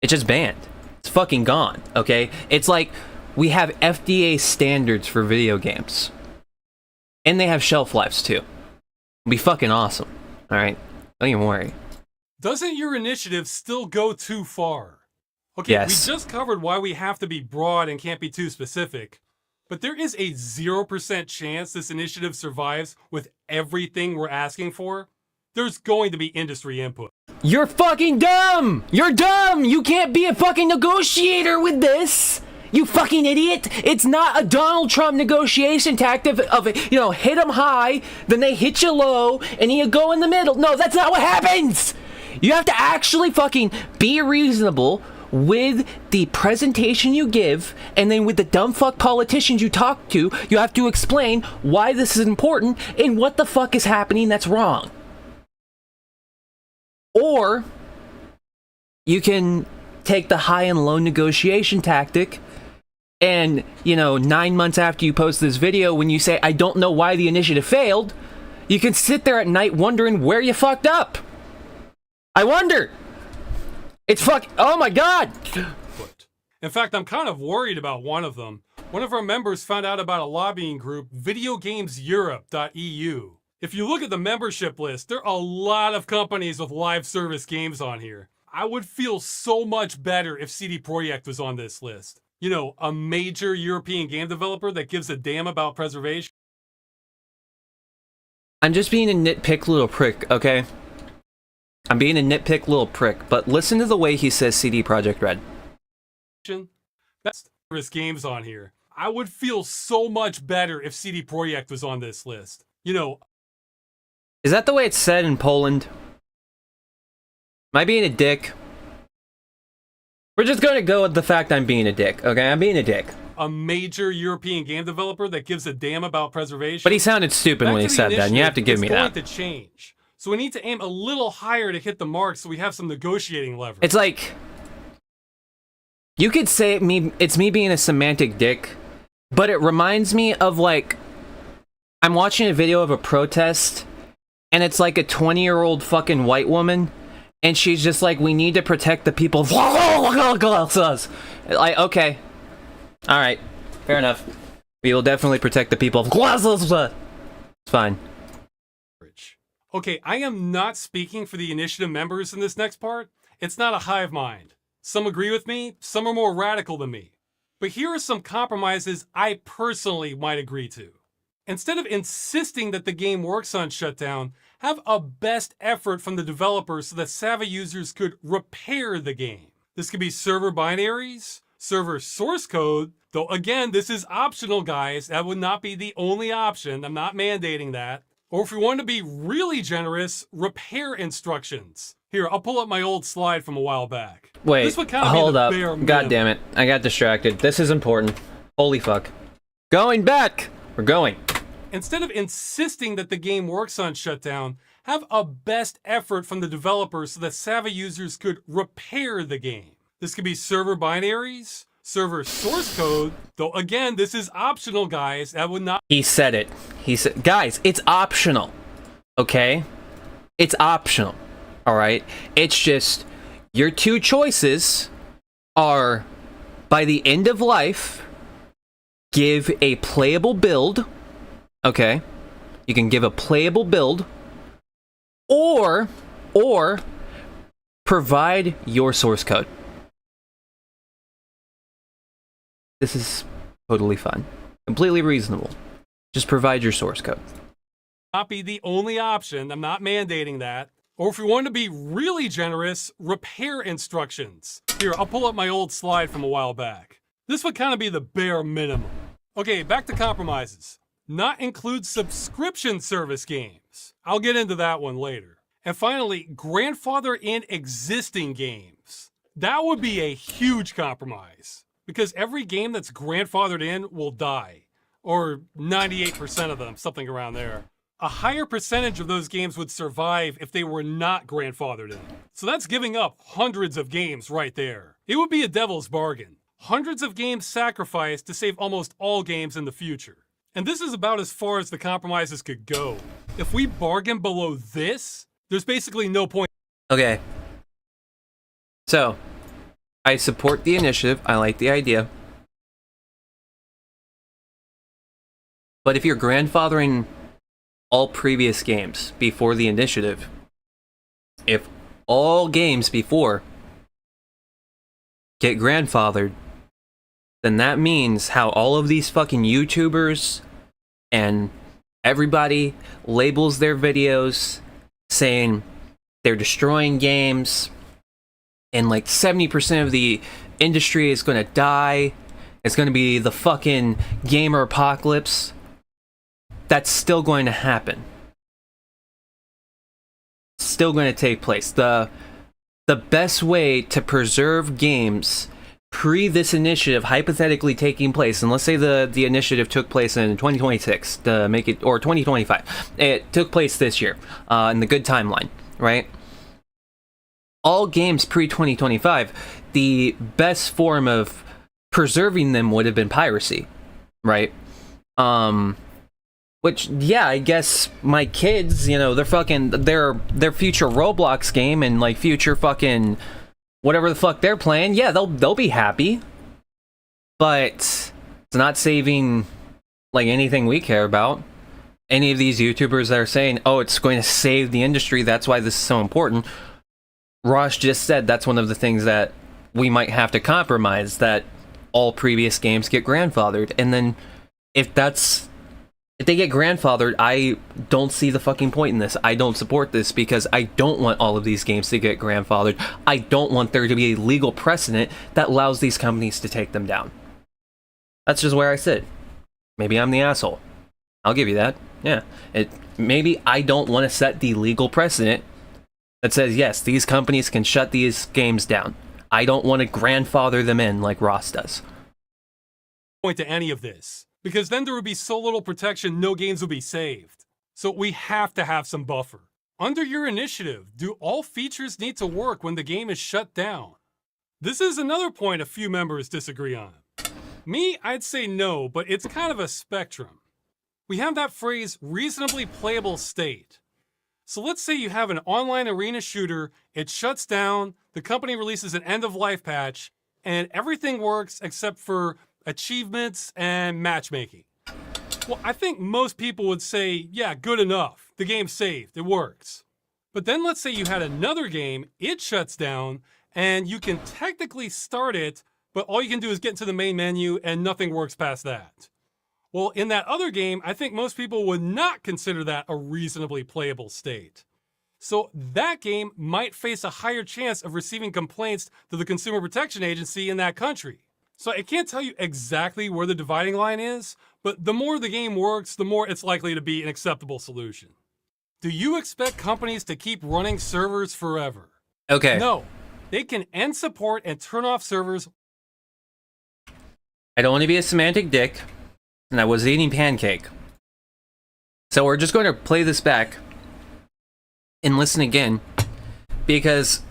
it's just banned. It's fucking gone, okay? It's like we have FDA standards for video games. And they have shelf lives too. It'll be fucking awesome, alright? Don't even worry. Doesn't your initiative still go too far? Okay, yes. We just covered why we have to be broad and can't be too specific. But there is a 0% chance this initiative survives with everything we're asking for. There's going to be industry input. You're fucking dumb! You're dumb! You can't be a fucking negotiator with this! You fucking idiot! It's not a Donald Trump negotiation tactic of hit them high, then they hit you low, and you go in the middle. No, that's not what happens! You have to actually fucking be reasonable with the presentation you give, and then with the dumb fuck politicians you talk to, you have to explain why this is important and what the fuck is happening that's wrong. Or you can take the high and low negotiation tactic and, 9 months after you post this video, when you say, I don't know why the initiative failed, you can sit there at night wondering where you fucked up. I wonder. It's oh my god! In fact, I'm kind of worried about one of them. One of our members found out about a lobbying group, videogameseurope.eu. If you look at the membership list, there are a lot of companies with live service games on here. I would feel so much better if CD Projekt was on this list. A major European game developer that gives a damn about preservation. I'm just being a nitpick little prick, okay? I'm being a nitpick little prick, but listen to the way he says CD Projekt Red. That's service games on here. I would feel so much better if CD Projekt was on this list. Is that the way it's said in Poland? Am I being a dick? We're just going to go with the fact I'm being a dick, okay? I'm being a dick. A major European game developer that gives a damn about preservation. But he sounded stupid when he said that, and you have to give me that. It's going to change. So we need to aim a little higher to hit the mark so we have some negotiating leverage. It's like, you could say it's me being a semantic dick, but it reminds me of I'm watching a video of a protest, and it's like a 20-year-old fucking white woman, And she's just like, we need to protect the people. Like, okay. Alright. Fair enough. We will definitely protect the people. It's fine. Okay, I am not speaking for the initiative members in this next part. It's not a hive mind. Some agree with me, some are more radical than me. But here are some compromises I personally might agree to. Instead of insisting that the game works on shutdown, have a best effort from the developers so that savvy users could repair the game. This could be server binaries, server source code, though again, this is optional, guys. That would not be the only option. I'm not mandating that. Or if we want to be really generous, repair instructions. Here, I'll pull up my old slide from a while back. Wait, this would kind of hold be the up. bare God minimum. damn it. I got distracted. This is important. Holy fuck. Going back! We're going. Instead of insisting that the game works on shutdown, have a best effort from the developers so that savvy users could repair the game. This could be server binaries, server source code, though again, this is optional, guys. That would not. He said it. He said, guys, it's optional. Okay? It's optional. Alright? It's just, your two choices are, by the end of life, give a playable build. Okay? You can give a playable build. Or provide your source code. This is totally fine. Completely reasonable. Just provide your source code. Not be the only option. I'm not mandating that. Or if we want to be really generous, repair instructions. Here, I'll pull up my old slide from a while back. This would kind of be the bare minimum. Okay, back to compromises. Not include subscription service games. I'll get into that one later. And finally, grandfather in existing games. That would be a huge compromise, because every game that's grandfathered in will die. Or 98% of them, something around there. A higher percentage of those games would survive if they were not grandfathered in. So that's giving up hundreds of games right there. It would be a devil's bargain. Hundreds of games sacrificed to save almost all games in the future. And this is about as far as the compromises could go. If we bargain below this, there's basically no point. Okay. So, I support the initiative. I like the idea. But if you're grandfathering all previous games before the initiative, if all games before get grandfathered, then that means how all of these fucking YouTubers and everybody labels their videos saying they're destroying games, and like 70% of the industry is going to die. It's going to be the fucking gamer apocalypse. That's still going to happen. Still going to take place. The best way to preserve games pre this initiative hypothetically taking place, and let's say the initiative took place in 2026 to make it, or 2025. It took place this year, in the good timeline, right? All games pre-2025, the best form of preserving them would have been piracy, right? Which, yeah, I guess my kids, you know, they're fucking, their future Roblox game and like future fucking whatever the fuck they're playing, yeah, they'll be happy. But it's not saving like anything we care about. Any of these YouTubers that are saying, oh, it's going to save the industry, that's why this is so important. Ross just said that's one of the things that we might have to compromise, that all previous games get grandfathered. And then if they get grandfathered, I don't see the fucking point in this. I don't support this because I don't want all of these games to get grandfathered. I don't want there to be a legal precedent that allows these companies to take them down. That's just where I sit. Maybe I'm the asshole. I'll give you that. Yeah. Maybe I don't want to set the legal precedent that says, yes, these companies can shut these games down. I don't want to grandfather them in like Ross does. Point to any of this, because then there would be so little protection, no games would be saved. So we have to have some buffer. Under your initiative, do all features need to work when the game is shut down? This is another point a few members disagree on. Me, I'd say no, but it's kind of a spectrum. We have that phrase, reasonably playable state. So let's say you have an online arena shooter, it shuts down, the company releases an end-of-life patch, and everything works except for achievements and matchmaking. Well, I think most people would say, yeah, good enough. The game's saved, it works. But then let's say you had another game, it shuts down, and you can technically start it, but all you can do is get into the main menu and nothing works past that. Well, in that other game, I think most people would not consider that a reasonably playable state. So that game might face a higher chance of receiving complaints to the Consumer Protection Agency in that country. So I can't tell you exactly where the dividing line is, but the more the game works, the more it's likely to be an acceptable solution. Do you expect companies to keep running servers forever? Okay. No. They can end support and turn off servers. I don't want to be a semantic dick, and I was eating pancake. So we're just going to play this back and listen again, because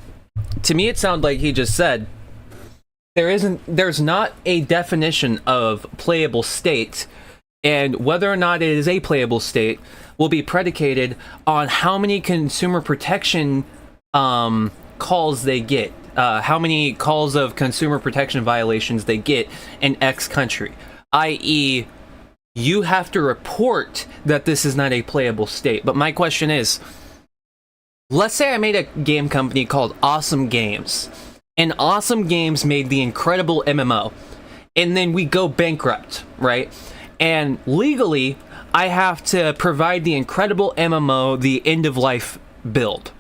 to me it sounded like he just said there's not a definition of playable state, and whether or not it is a playable state will be predicated on how many consumer protection calls they get, how many calls of consumer protection violations they get in X country, i.e. you have to report that this is not a playable state. But my question is, let's say I made a game company called Awesome Games, and Awesome Games made the incredible MMO, and then we go bankrupt, right? And legally, I have to provide the incredible MMO the end-of-life build.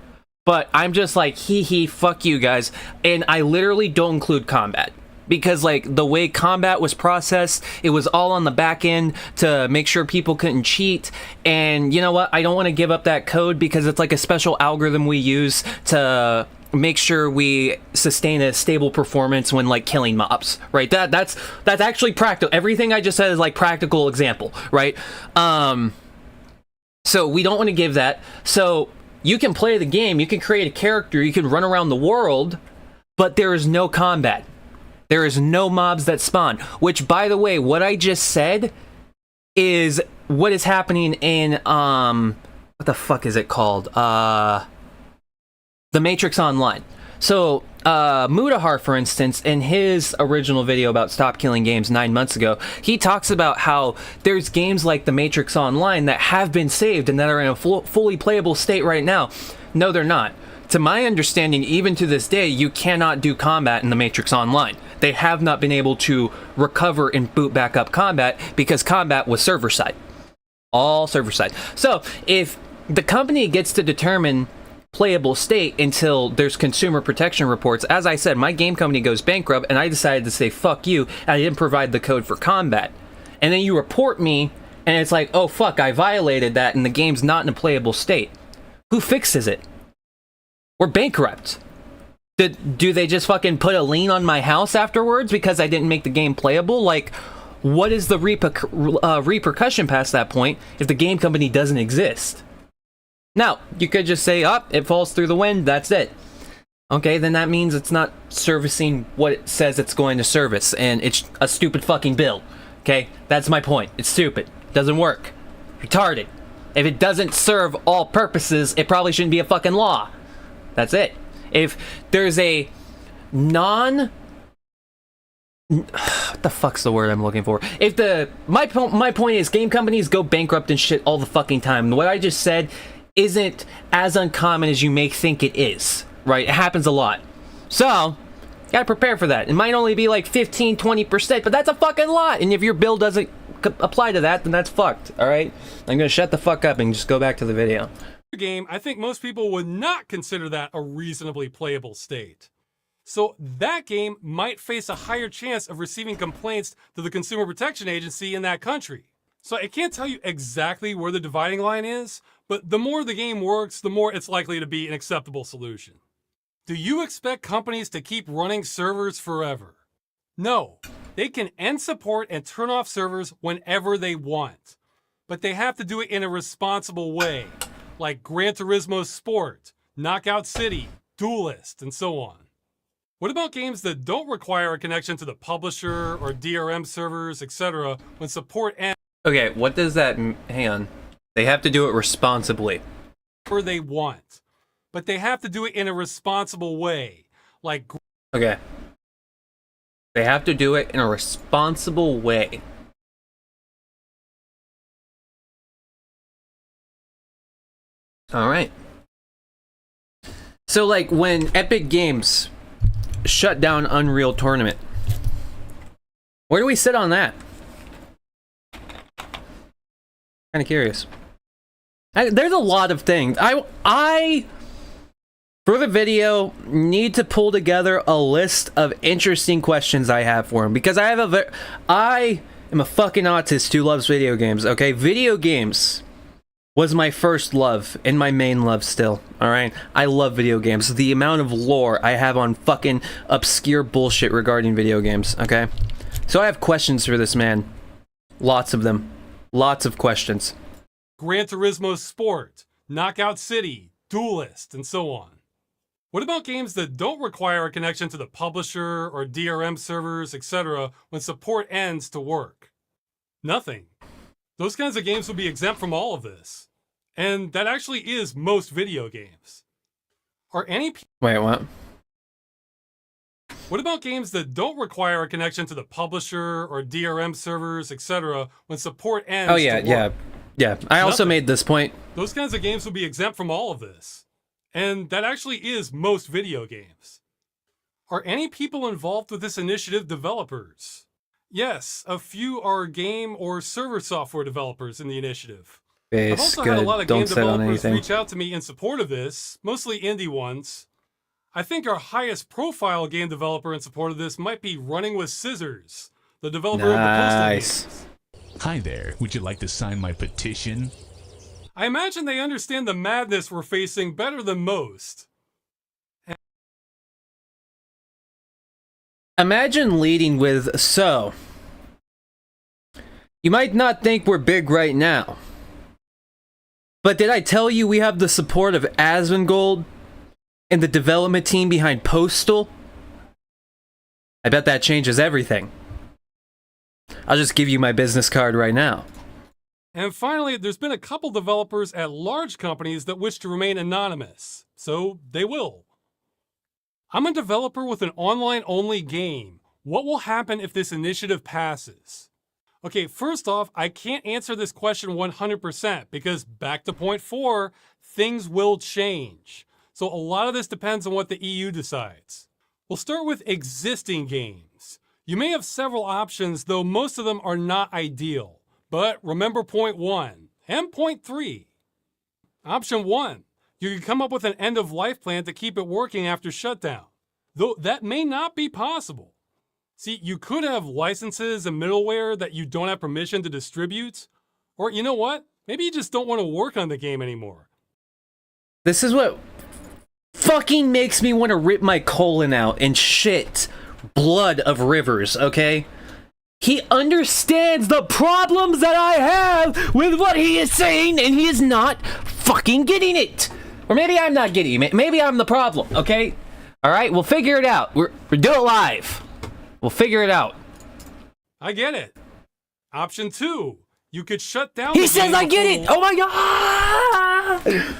But I'm just like, fuck you guys, and I literally don't include combat. Because, like, the way combat was processed, it was all on the back end to make sure people couldn't cheat. And you know what? I don't want to give up that code because it's like a special algorithm we use to make sure we sustain a stable performance when, like, killing mobs, right? That's actually practical. Everything I just said is, like, practical example, right? So we don't want to give that. So you can play the game, you can create a character, you can run around the world, but there is no combat. There is no mobs that spawn, which, by the way, what I just said is what is happening in, what the fuck is it called? The Matrix Online. So, Mutahar, for instance, in his original video about Stop Killing Games 9 months ago, he talks about how there's games like The Matrix Online that have been saved and that are in a fully playable state right now. No, they're not. To my understanding, even to this day, you cannot do combat in The Matrix Online. They have not been able to recover and boot back up combat because combat was server-side. All server-side. So, if the company gets to determine playable state until there's consumer protection reports, as I said, my game company goes bankrupt and I decided to say, fuck you, and I didn't provide the code for combat. And then you report me, and it's like, oh fuck, I violated that and the game's not in a playable state. Who fixes it? We're bankrupt. Do they just fucking put a lien on my house afterwards because I didn't make the game playable? Like, what is the repercussion past that point if the game company doesn't exist? Now, you could just say, oh, it falls through the wind, that's it. Okay, then that means it's not servicing what it says it's going to service, and it's a stupid fucking bill. Okay, that's my point. It's stupid. Doesn't work. Retarded. If it doesn't serve all purposes, it probably shouldn't be a fucking law. That's it. If there's a what the fuck's the word I'm looking for? If my point is game companies go bankrupt and shit all the fucking time. And what I just said isn't as uncommon as you may think it is, right? It happens a lot. So, you gotta prepare for that. It might only be like 15, 20%, but that's a fucking lot. And if your bill doesn't apply to that, then that's fucked, alright? I'm gonna shut the fuck up and just go back to the video. Game, I think most people would not consider that a reasonably playable state. So that game might face a higher chance of receiving complaints to the Consumer Protection Agency in that country. So I can't tell you exactly where the dividing line is, but the more the game works, the more it's likely to be an acceptable solution. Do you expect companies to keep running servers forever? No. They can end support and turn off servers whenever they want, but they have to do it in a responsible way, like Gran Turismo Sport, Knockout City, Duelist, and so on. What about games that don't require a connection to the publisher or DRM servers, etc., when support ends? Okay, what does that hang on. They have to do it responsibly. they want. But they have to do it in a responsible way. Like, Okay. They have to do it in a responsible way. All right. So, like, when Epic Games shut down Unreal Tournament, where do we sit on that? Kind of curious. There's a lot of things. I for the video need to pull together a list of interesting questions I have for him, because I am a fucking autist who loves video games. Okay, video games was my first love and my main love still. All right, I love video games. The amount of lore I have on fucking obscure bullshit regarding video games. Okay, so I have questions for this man. Lots of them. Lots of questions. Gran Turismo Sport, Knockout City, Duelist, and so on. What about games that don't require a connection to the publisher or DRM servers, etc., when support ends to work? Nothing. Those kinds of games would be exempt from all of this. And that actually is most video games. Are any... Wait, what? What about games that don't require a connection to the publisher or DRM servers, etc., when support ends? Oh yeah, to work? yeah. I also Nothing. made this point. Those kinds of games would be exempt from all of this. And that actually is most video games. Are any people involved with this initiative developers? Yes, a few are game or server software developers in the initiative. I've Base, also had a lot of don't game sit on developers anything. reach out to me in support of this, mostly indie ones. I think our highest profile game developer in support of this might be Running with Scissors, the developer of the Postal Nice. games. Hi there, would you like to sign my petition? I imagine they understand the madness we're facing better than most. Imagine leading with, so, you might not think we're big right now, but did I tell you we have the support of Asmongold and the development team behind Postal? I bet that changes everything. I'll just give you my business card right now. And finally, there's been a couple developers at large companies that wish to remain anonymous, so they will. I'm a developer with an online-only game. What will happen if this initiative passes? Okay, first off, I can't answer this question 100% because back to point 4, things will change. So a lot of this depends on what the EU decides. We'll start with existing games. You may have several options, though most of them are not ideal. But remember point 1 and point 3. Option 1, you can come up with an end-of-life plan to keep it working after shutdown, though that may not be possible. See, you could have licenses and middleware that you don't have permission to distribute, or you know what? Maybe you just don't want to work on the game anymore. This is what fucking makes me want to rip my colon out and shit blood of rivers, okay? He understands the problems that I have with what he is saying, and he is not fucking getting it. Or maybe I'm not getting it. Maybe I'm the problem, okay? All right, we'll figure it out. We're do it live. We'll figure it out. I get it. Option 2, you could shut down He the says game I get it. before- Oh my god.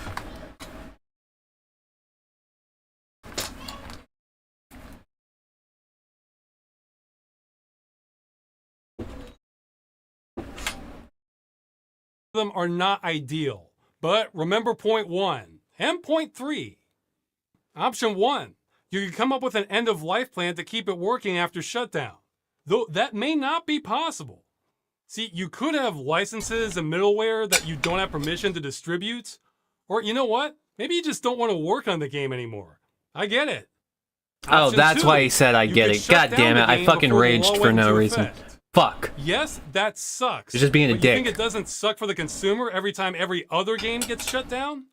them are not ideal. But remember point 1 and point 3. Option 1, you can come up with an end-of-life plan to keep it working after shutdown, though that may not be possible. See, you could have licenses and middleware that you don't have permission to distribute, or you know what? Maybe you just don't want to work on the game anymore. I get it. Oh, Option that's 2, why he said I you get could it. shut God down damn the it, I game fucking before the raged law for went no into reason. effect. Fuck. Yes, that sucks. You're just being a but dick. You think it doesn't suck for the consumer every time every other game gets shut down?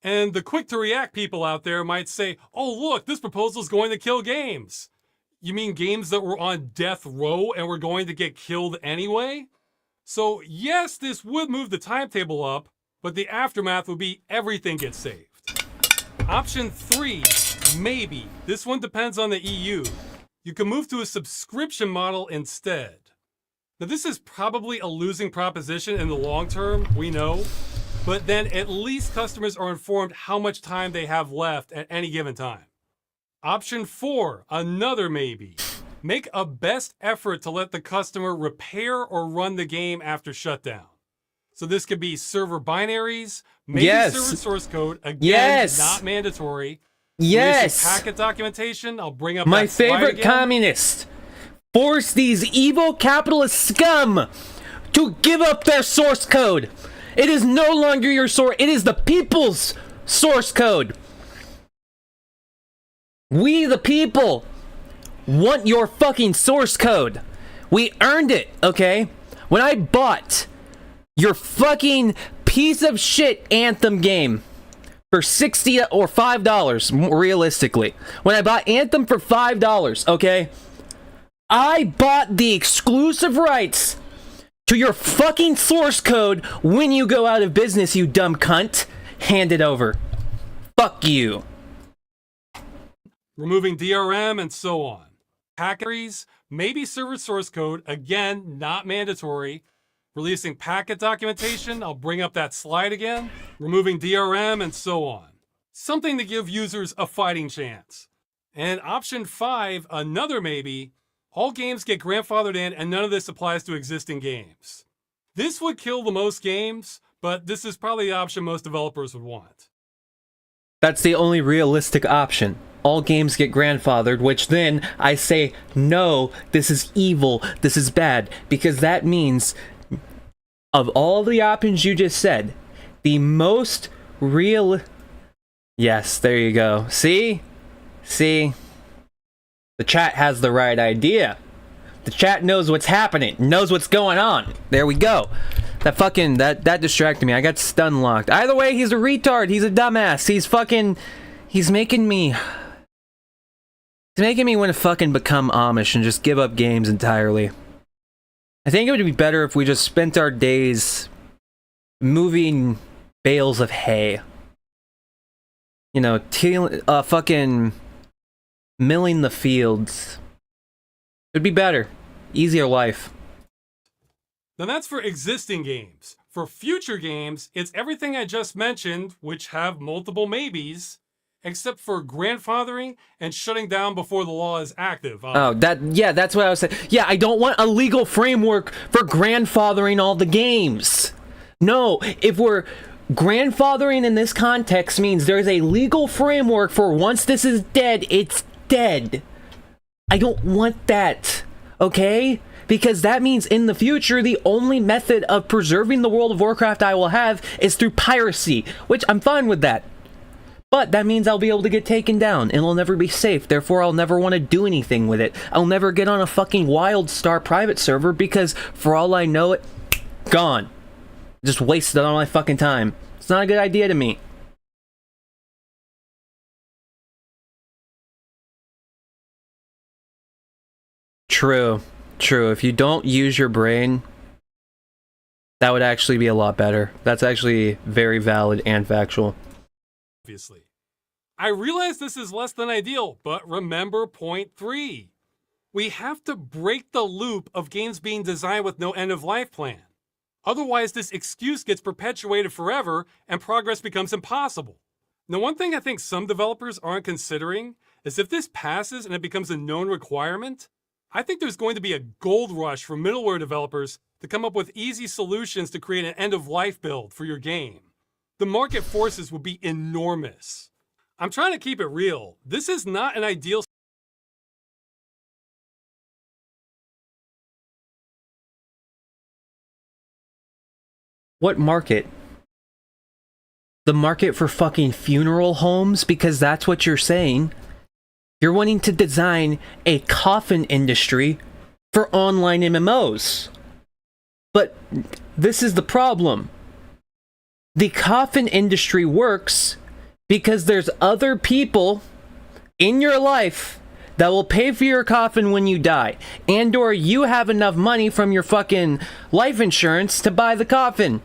And the quick-to-react people out there might say, oh, look, this proposal's going to kill games. You mean games that were on death row and were going to get killed anyway? So, yes, this would move the timetable up, but the aftermath would be everything gets saved. Option 3, maybe. This one depends on the EU. You can move to a subscription model instead. Now, this is probably a losing proposition in the long term, we know. but then at least customers are informed how much time they have left at any given time. Option 4, another maybe. Make a best effort to let the customer repair or run the game after shutdown. So this could be server binaries, maybe server source code, again, not mandatory. Yes. Packet documentation, I'll bring up my that slide favorite again. communist. Force these evil capitalist scum to give up their source code. It is no longer your source. It is the people's source code. We, the people, want your fucking source code. We earned it, okay? When I bought your fucking piece of shit Anthem game for $60 or $5, realistically. When I bought Anthem for $5, okay? I bought the exclusive rights to your fucking source code when you go out of business, you dumb cunt. Hand it over. Fuck you. Removing DRM and so on. Packaries, maybe server source code, again, not mandatory. Releasing packet documentation, I'll bring up that slide again. Removing DRM and so on. Something to give users a fighting chance. And option 5, another maybe, all games get grandfathered in and none of this applies to existing games. This would kill the most games, but this is probably the option most developers would want. That's the only realistic option. All games get grandfathered, which then I say, no, this is evil, this is bad, because that means, of all the options you just said, the most real... Yes, there you go. See? The chat has the right idea. The chat knows what's happening, knows what's going on. There we go. That distracted me. I got stun locked. Either way, he's a retard. He's a dumbass. He's making me want to fucking become Amish and just give up games entirely. I think it would be better if we just spent our days moving bales of hay. You know, fucking milling the fields. It'd be better. Easier life. Now that's for existing games. For future games, it's everything I just mentioned, which have multiple maybes, except for grandfathering and shutting down before the law is active. That's what I was saying. Yeah, I don't want a legal framework for grandfathering all the games. No, if we're grandfathering in this context means there's a legal framework for once this is dead, it's dead. I don't want that, okay? Because that means in the future, the only method of preserving the World of Warcraft I will have is through piracy, which I'm fine with that. But that means I'll be able to get taken down, and it'll never be safe, therefore I'll never want to do anything with it. I'll never get on a fucking WildStar private server because, for all I know it, gone. Just wasted all my fucking time. It's not a good idea to me. True. If you don't use your brain, that would actually be a lot better. That's actually very valid and factual. Obviously. I realize this is less than ideal, but remember point 3. We have to break the loop of games being designed with no end-of-life plan. Otherwise, this excuse gets perpetuated forever and progress becomes impossible. Now, one thing I think some developers aren't considering is if this passes and it becomes a known requirement, I think there's going to be a gold rush for middleware developers to come up with easy solutions to create an end-of-life build for your game. The market forces would be enormous. I'm trying to keep it real. This is not an ideal. What market? The market for fucking funeral homes? Because that's what you're saying. You're wanting to design a coffin industry for online MMOs. But this is the problem. The coffin industry works because there's other people in your life that will pay for your coffin when you die. And or you have enough money from your fucking life insurance to buy the coffin.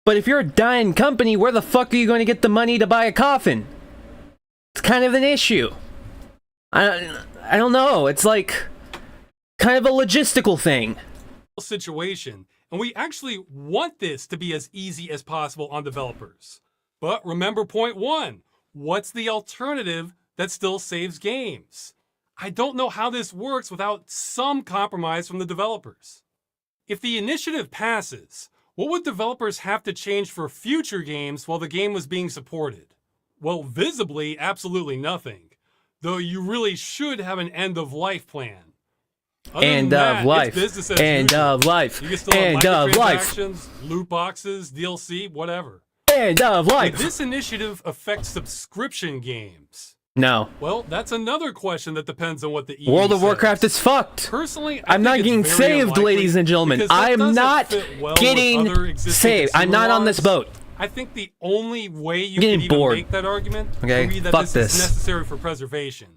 But if you're a dying company, where the fuck are you going to get the money to buy a coffin? It's kind of an issue. I don't know. It's like kind of a logistical thing. Situation And we actually want this to be as easy as possible on developers. But remember point one, what's the alternative that still saves games? I don't know how this works without some compromise from the developers. If the initiative passes, what would developers have to change for future games while the game was being supported? Well, visibly, absolutely nothing. Though you really should have an end-of-life plan. End of life. End of life. You can still have End of life. microtransactions, loot boxes, DLC, whatever. End of Would life. this initiative affect subscription games? No. Well, that's another question that depends on what the EU World of says. Warcraft is fucked. Personally, I I'm think not it's getting very saved, unlikely ladies and gentlemen. because that I'm doesn't not fit well with getting other existing saved. I'm consumer not on this laws. boat. I think the only way you getting can even bored. make that argument Okay, would be that fuck this this. is necessary for preservation.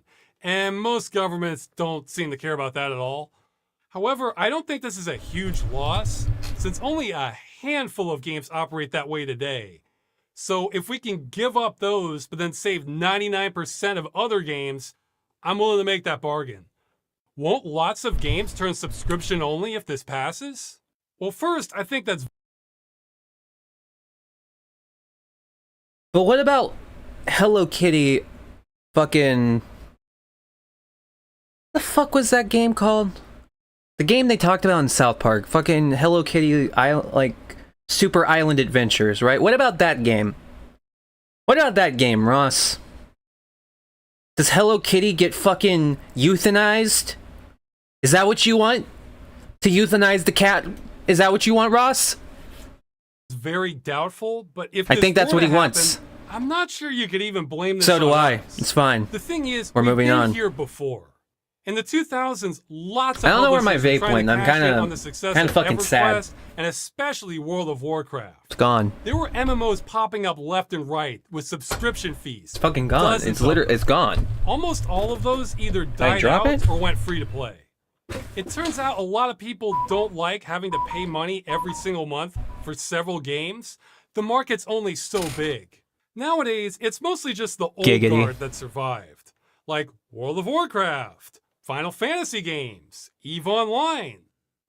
And most governments don't seem to care about that at all. However, I don't think this is a huge loss, since only a handful of games operate that way today. So if we can give up those, but then save 99% of other games, I'm willing to make that bargain. Won't lots of games turn subscription only if this passes? Well, first, I think that's But what about Hello Kitty fucking... The fuck was that game called? The game they talked about in South Park. Fucking Hello Kitty, Super Island Adventures, right? What about that game? What about that game, Ross? Does Hello Kitty get fucking euthanized? Is that what you want? To euthanize the cat? Is that what you want, Ross? very doubtful, but if I this think that's were what he to happen, wants. I'm not sure you could even blame this So do on I. us. It's fine. The thing is, We're we've moving been on. here before. In the 2000s, lots of I don't know where my publishers were vape trying to went. I'm cash in kinda- on the success kinda of fucking sad. EverQuest, and especially World of Warcraft. It's gone. There were MMOs popping up left and right with subscription fees. It's fucking gone. Dozens It's of literally, them. it's gone. Almost all of those either died drop out it? or went free to play. It turns out a lot of people don't like having to pay money every single month for several games. The market's only so big. Nowadays, it's mostly just the old Giggity. guard that survived, like World of Warcraft, Final Fantasy games, EVE Online.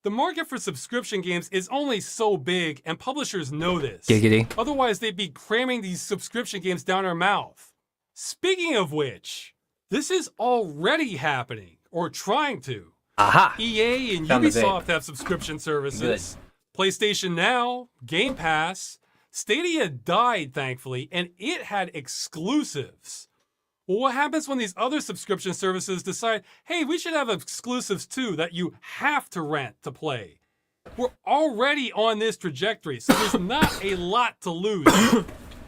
The market for subscription games is only so big, and publishers know this. Giggity. Otherwise, they'd be cramming these subscription games down our mouth. Speaking of which, this is already happening, or trying to. Aha! EA and Found the Ubisoft have subscription services. PlayStation Now, Game Pass. Stadia died, thankfully, and it had exclusives. Well, what happens when these other subscription services decide, hey, we should have exclusives too that you have to rent to play? We're already on this trajectory, so there's not a lot to lose.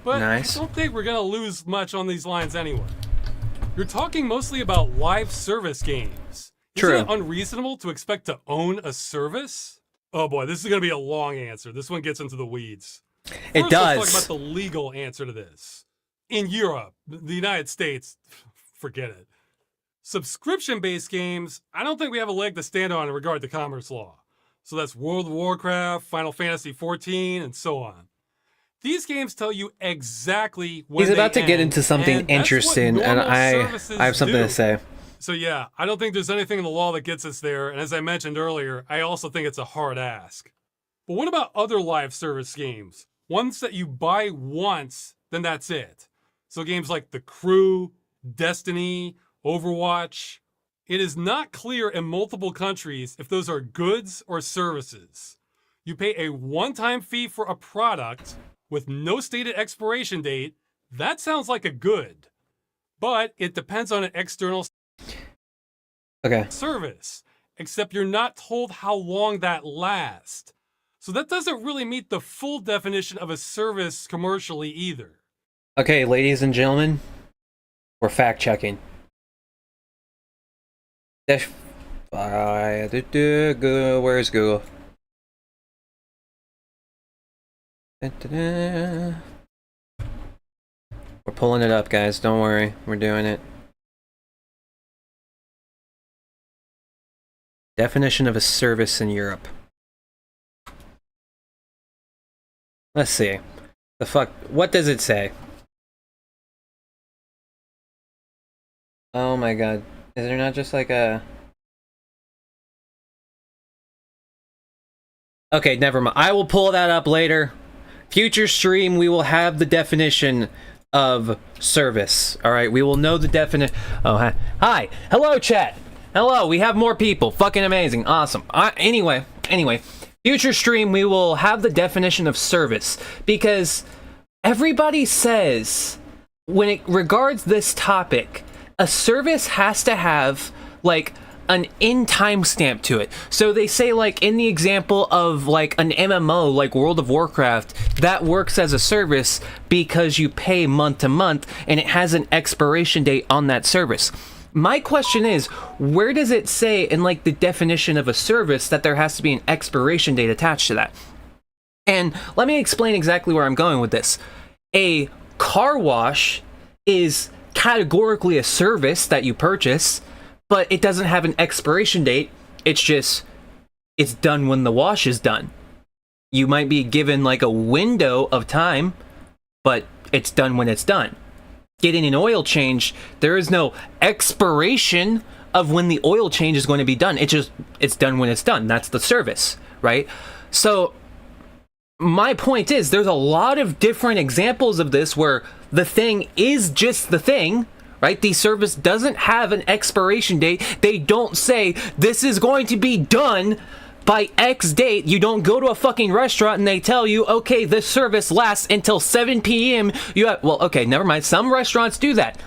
But Nice. I don't think we're going to lose much on these lines anyway. You're talking mostly about live service games. True. Isn't it unreasonable to expect to own a service? Oh boy, this is going to be a long answer. This one gets into the weeds. It First, does. Let's talk about the legal answer to this. In Europe, the United States, forget it. Subscription-based games, I don't think we have a leg to stand on in regard to commerce law. So that's World of Warcraft, Final Fantasy XIV, and so on. These games tell you exactly when He's about they to get end, into something and that's what interesting, and normal I services have something do. to say. So yeah, I don't think there's anything in the law that gets us there, and as I mentioned earlier, I also think it's a hard ask. But what about other live service games? Ones that you buy once, then that's it. So games like The Crew, Destiny, Overwatch. It is not clear in multiple countries if those are goods or services. You pay a one-time fee for a product with no stated expiration date. That sounds like a good. But it depends on an external Okay. service, except you're not told how long that lasts. So that doesn't really meet the full definition of a service commercially either. Okay, ladies and gentlemen, we're fact checking. Where's Google? We're pulling it up, guys. Don't worry. We're doing it. Definition of a service in Europe. Let's see. The fuck? What does it say? Oh my god. Is there not just like a... Okay, never mind. I will pull that up later. Future stream, we will have the definition of service. All right, we will know the definition. Oh, hi. Hello, chat. Hello, we have more people. Fucking amazing. Awesome. Anyway. Future stream, we will have the definition of service, because everybody says, when it regards this topic, a service has to have, like, an in timestamp to it. So they say, like, in the example of, like, an MMO, like World of Warcraft, that works as a service because you pay month to month, and it has an expiration date on that service. My question is, where does it say in, like, the definition of a service that there has to be an expiration date attached to that? And let me explain exactly where I'm going with this. A car wash is categorically a service that you purchase, but it doesn't have an expiration date. It's just, it's done when the wash is done. You might be given, like, a window of time, but it's done when it's done. Getting an oil change, there is no expiration of when the oil change is going to be done. It's done when it's done. That's the service, right? So my point is, there's a lot of different examples of this where the thing is just the thing, right? The service doesn't have an expiration date. They don't say this is going to be done by X date. You don't go to a fucking restaurant and they tell you, okay, this service lasts until 7 p.m. Well, okay, never mind. Some restaurants do that,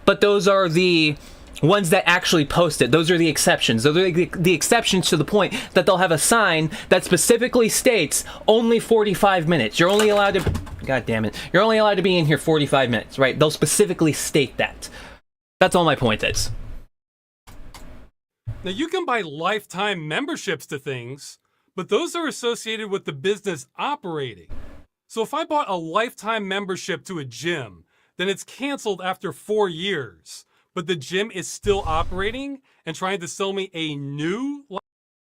but those are the ones that actually post it. Those are the exceptions. Those are the exceptions to the point that they'll have a sign that specifically states only 45 minutes. You're only allowed to, God damn it, you're only allowed to be in here 45 minutes, right? They'll specifically state that. That's all my point is. Now, you can buy lifetime memberships to things, but those are associated with the business operating. So if I bought a lifetime membership to a gym, then it's canceled after 4 years, but the gym is still operating and trying to sell me a new...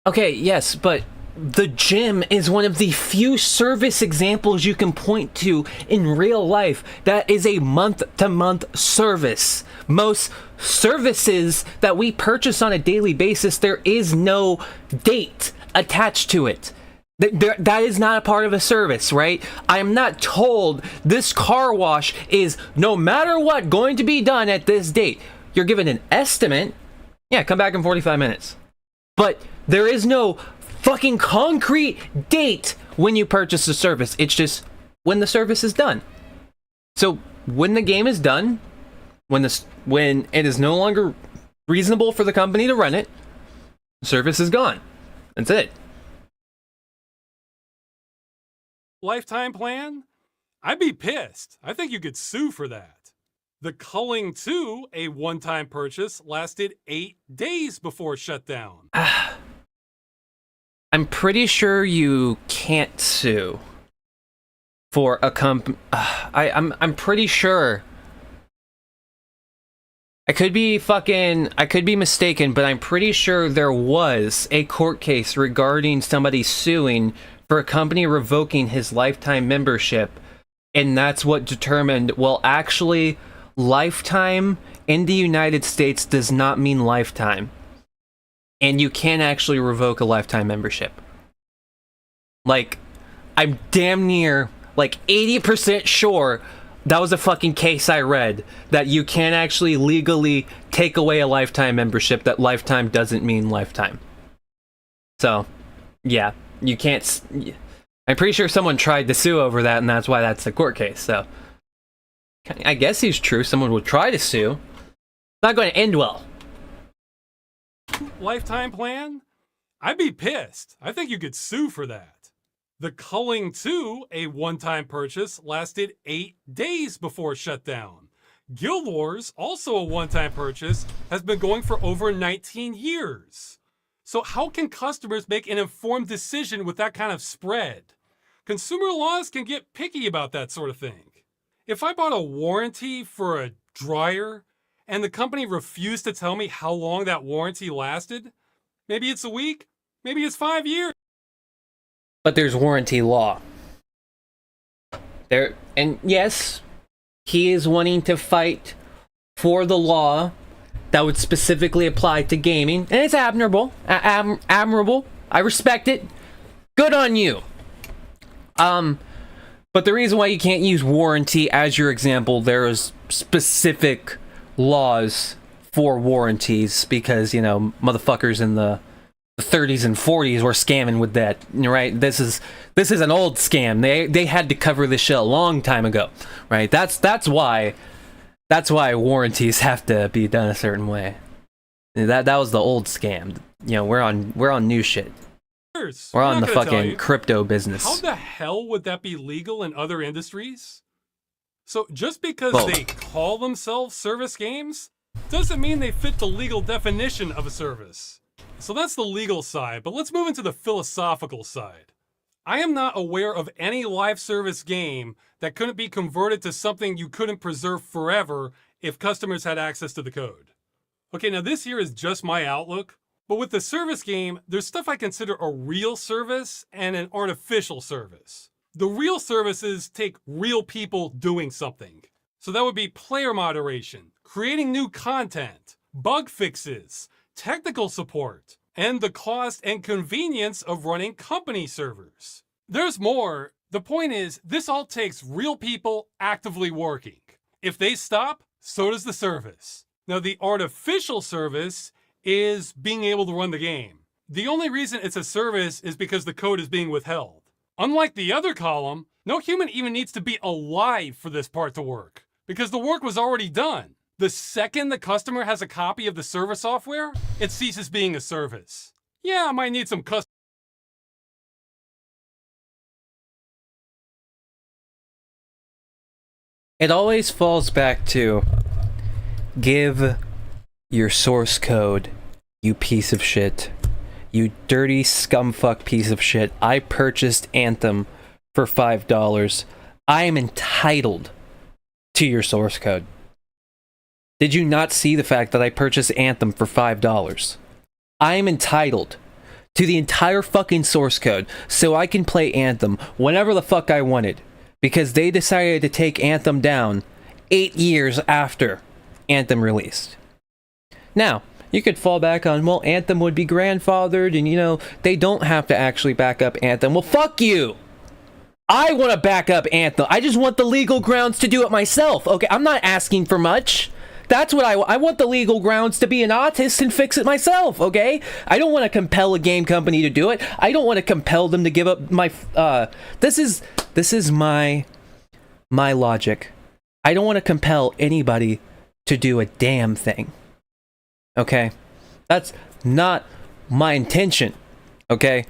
Okay, yes, but the gym is one of the few service examples you can point to in real life that is a month-to-month service. Most services that we purchase on a daily basis, there is no date attached to it. That is not a part of a service, right? I am not told this car wash is, no matter what, going to be done at this date. You're given an estimate. Yeah, come back in 45 minutes. But there is no fucking concrete date when you purchase the service. It's just when the service is done. So when the game is done, when it is no longer reasonable for the company to run it, the service is gone. That's it. Lifetime plan? I'd be pissed. I think you could sue for that. The Culling 2, a one-time purchase, lasted 8 days before shutdown. I'm pretty sure you can't sue for a I'm pretty sure. I could be mistaken, but I'm pretty sure there was a court case regarding somebody suing for a company revoking his lifetime membership, and that's what determined, well, actually, lifetime in the United States does not mean lifetime. And you can actually revoke a lifetime membership. Like, I'm damn near, like, 80% sure that was a fucking case I read, that you can actually legally take away a lifetime membership, that lifetime doesn't mean lifetime. So, yeah, you can't... I'm pretty sure someone tried to sue over that, and that's why that's the court case, so... I guess he's true, someone would try to sue. It's not going to end well. Lifetime plan? I'd be pissed. I think you could sue for that. The Culling 2, a one-time purchase, lasted 8 days before shutdown. Guild Wars, also a one-time purchase, has been going for over 19 years. So how can customers make an informed decision with that kind of spread? Consumer laws can get picky about that sort of thing. If I bought a warranty for a dryer and the company refused to tell me how long that warranty lasted, maybe it's a week, maybe it's 5 years. But there's warranty law. And yes, he is wanting to fight for the law that would specifically apply to gaming, and it's admirable. Admirable. I respect it. Good on you. But the reason why you can't use warranty as your example, there is specific laws for warranties because, you know, motherfuckers in the 30s and 40s were scamming with that, right? This is an old scam. They had to cover this shit a long time ago, right? That's why warranties have to be done a certain way. That was the old scam. You know, we're on new shit. We're on the fucking crypto business. How the hell would that be legal in other industries? So just because they call themselves service games doesn't mean they fit the legal definition of a service. So that's the legal side, but let's move into the philosophical side. I am not aware of any live service game that couldn't be converted to something you couldn't preserve forever if customers had access to the code. Okay, now this here is just my outlook, but with the service game, there's stuff I consider a real service and an artificial service. The real services take real people doing something. So that would be player moderation, creating new content, bug fixes, technical support, and the cost and convenience of running company servers. There's more. The point is, this all takes real people actively working. If they stop, so does the service. Now, the artificial service is being able to run the game. The only reason it's a service is because the code is being withheld. Unlike the other column, no human even needs to be alive for this part to work, because the work was already done. The second the customer has a copy of the server software, it ceases being a service. Yeah, I might need some custom. It always falls back to give your source code, you piece of shit. You dirty scumfuck piece of shit. I purchased Anthem for $5. I am entitled to your source code. Did you not see the fact that I purchased Anthem for $5? I am entitled to the entire fucking source code so I can play Anthem whenever the fuck I wanted, because they decided to take Anthem down 8 years after Anthem released. Now, you could fall back on, well, Anthem would be grandfathered and, you know, they don't have to actually back up Anthem. Well, fuck you! I want to back up Anthem. I just want the legal grounds to do it myself, okay? I'm not asking for much. That's what I want the legal grounds to be an artist and fix it myself, okay? I don't want to compel a game company to do it. I don't want to compel them to give up my this is my logic. I don't want to compel anybody to do a damn thing. Okay? That's not my intention. Okay?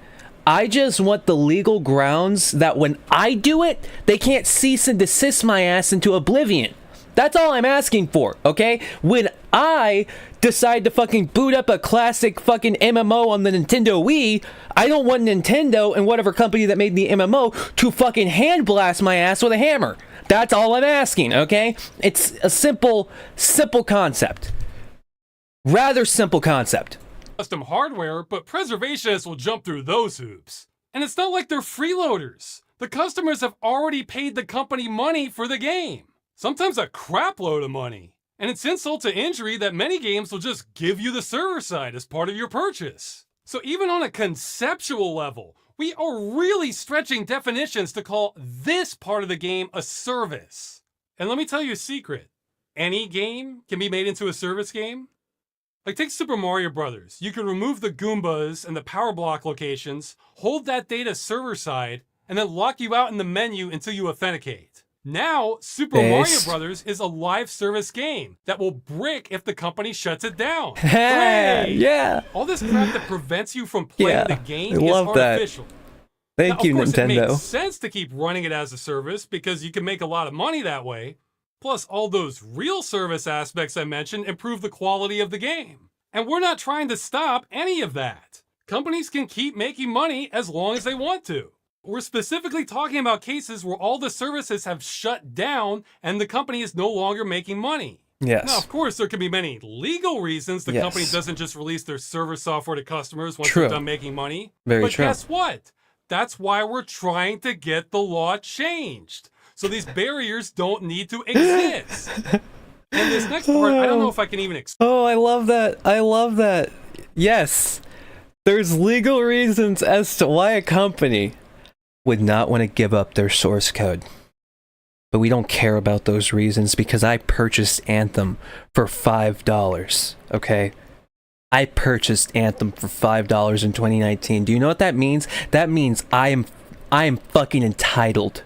I just want the legal grounds that when I do it, they can't cease and desist my ass into oblivion. That's all I'm asking for, okay? When I decide to fucking boot up a classic fucking MMO on the Nintendo Wii, I don't want Nintendo and whatever company that made the MMO to fucking hand blast my ass with a hammer. That's all I'm asking, okay? It's a simple concept. Rather simple concept. Custom hardware, but preservationists will jump through those hoops. And it's not like they're freeloaders. The customers have already paid the company money for the game. Sometimes a crap load of money. And it's insult to injury that many games will just give you the server side as part of your purchase. So even on a conceptual level, we are really stretching definitions to call this part of the game a service. And let me tell you a secret. Any game can be made into a service game. Like take Super Mario Brothers. You can remove the Goombas and the power block locations, hold that data server side, and then lock you out in the menu until you authenticate. Now, Super Mario Brothers is a live service game that will brick if the company shuts it down. Hooray! Yeah. All this crap that prevents you from playing the game is artificial. Thank you, Nintendo. It makes Nintendo. sense to keep running it as a service because you can make a lot of money that way. Plus, all those real service aspects I mentioned improve the quality of the game. And we're not trying to stop any of that. Companies can keep making money as long as they want to. We're specifically talking about cases where all the services have shut down and the company is no longer making money. Yes. Now, of course, there can be many legal reasons the company doesn't just release their server software to customers once they're done making money. But guess what? That's why we're trying to get the law changed. So these barriers don't need to exist. And this next part, I don't know if I can even explain. Oh, I love that. I love that. Yes. There's legal reasons as to why a company would not want to give up their source code. But we don't care about those reasons because I purchased Anthem for $5, okay? I purchased Anthem for $5 in 2019. Do you know what that means? That means I am fucking entitled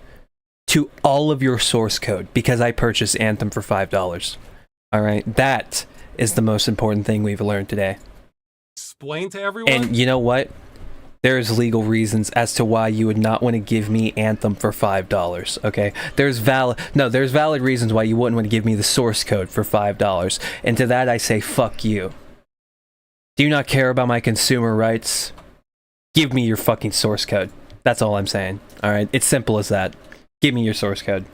to all of your source code because I purchased Anthem for $5. All right? That is the most important thing we've learned today. Explain to everyone. And you know what? There's legal reasons as to why you would not want to give me Anthem for $5, okay? There's valid reasons why you wouldn't want to give me the source code for $5. And to that I say, fuck you. Do you not care about my consumer rights? Give me your fucking source code. That's all I'm saying, alright? It's simple as that. Give me your source code.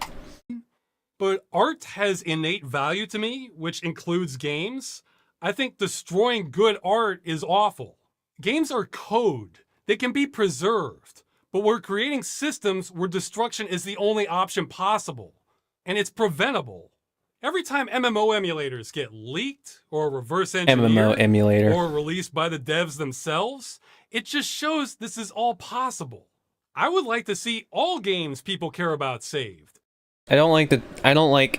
But art has innate value to me, which includes games. I think destroying good art is awful. Games are code. They can be preserved, but we're creating systems where destruction is the only option possible, and it's preventable. Every time MMO emulators get leaked or reverse engineered MMO emulator. or released by the devs themselves, it just shows this is all possible. I would like to see all games people care about saved. I don't like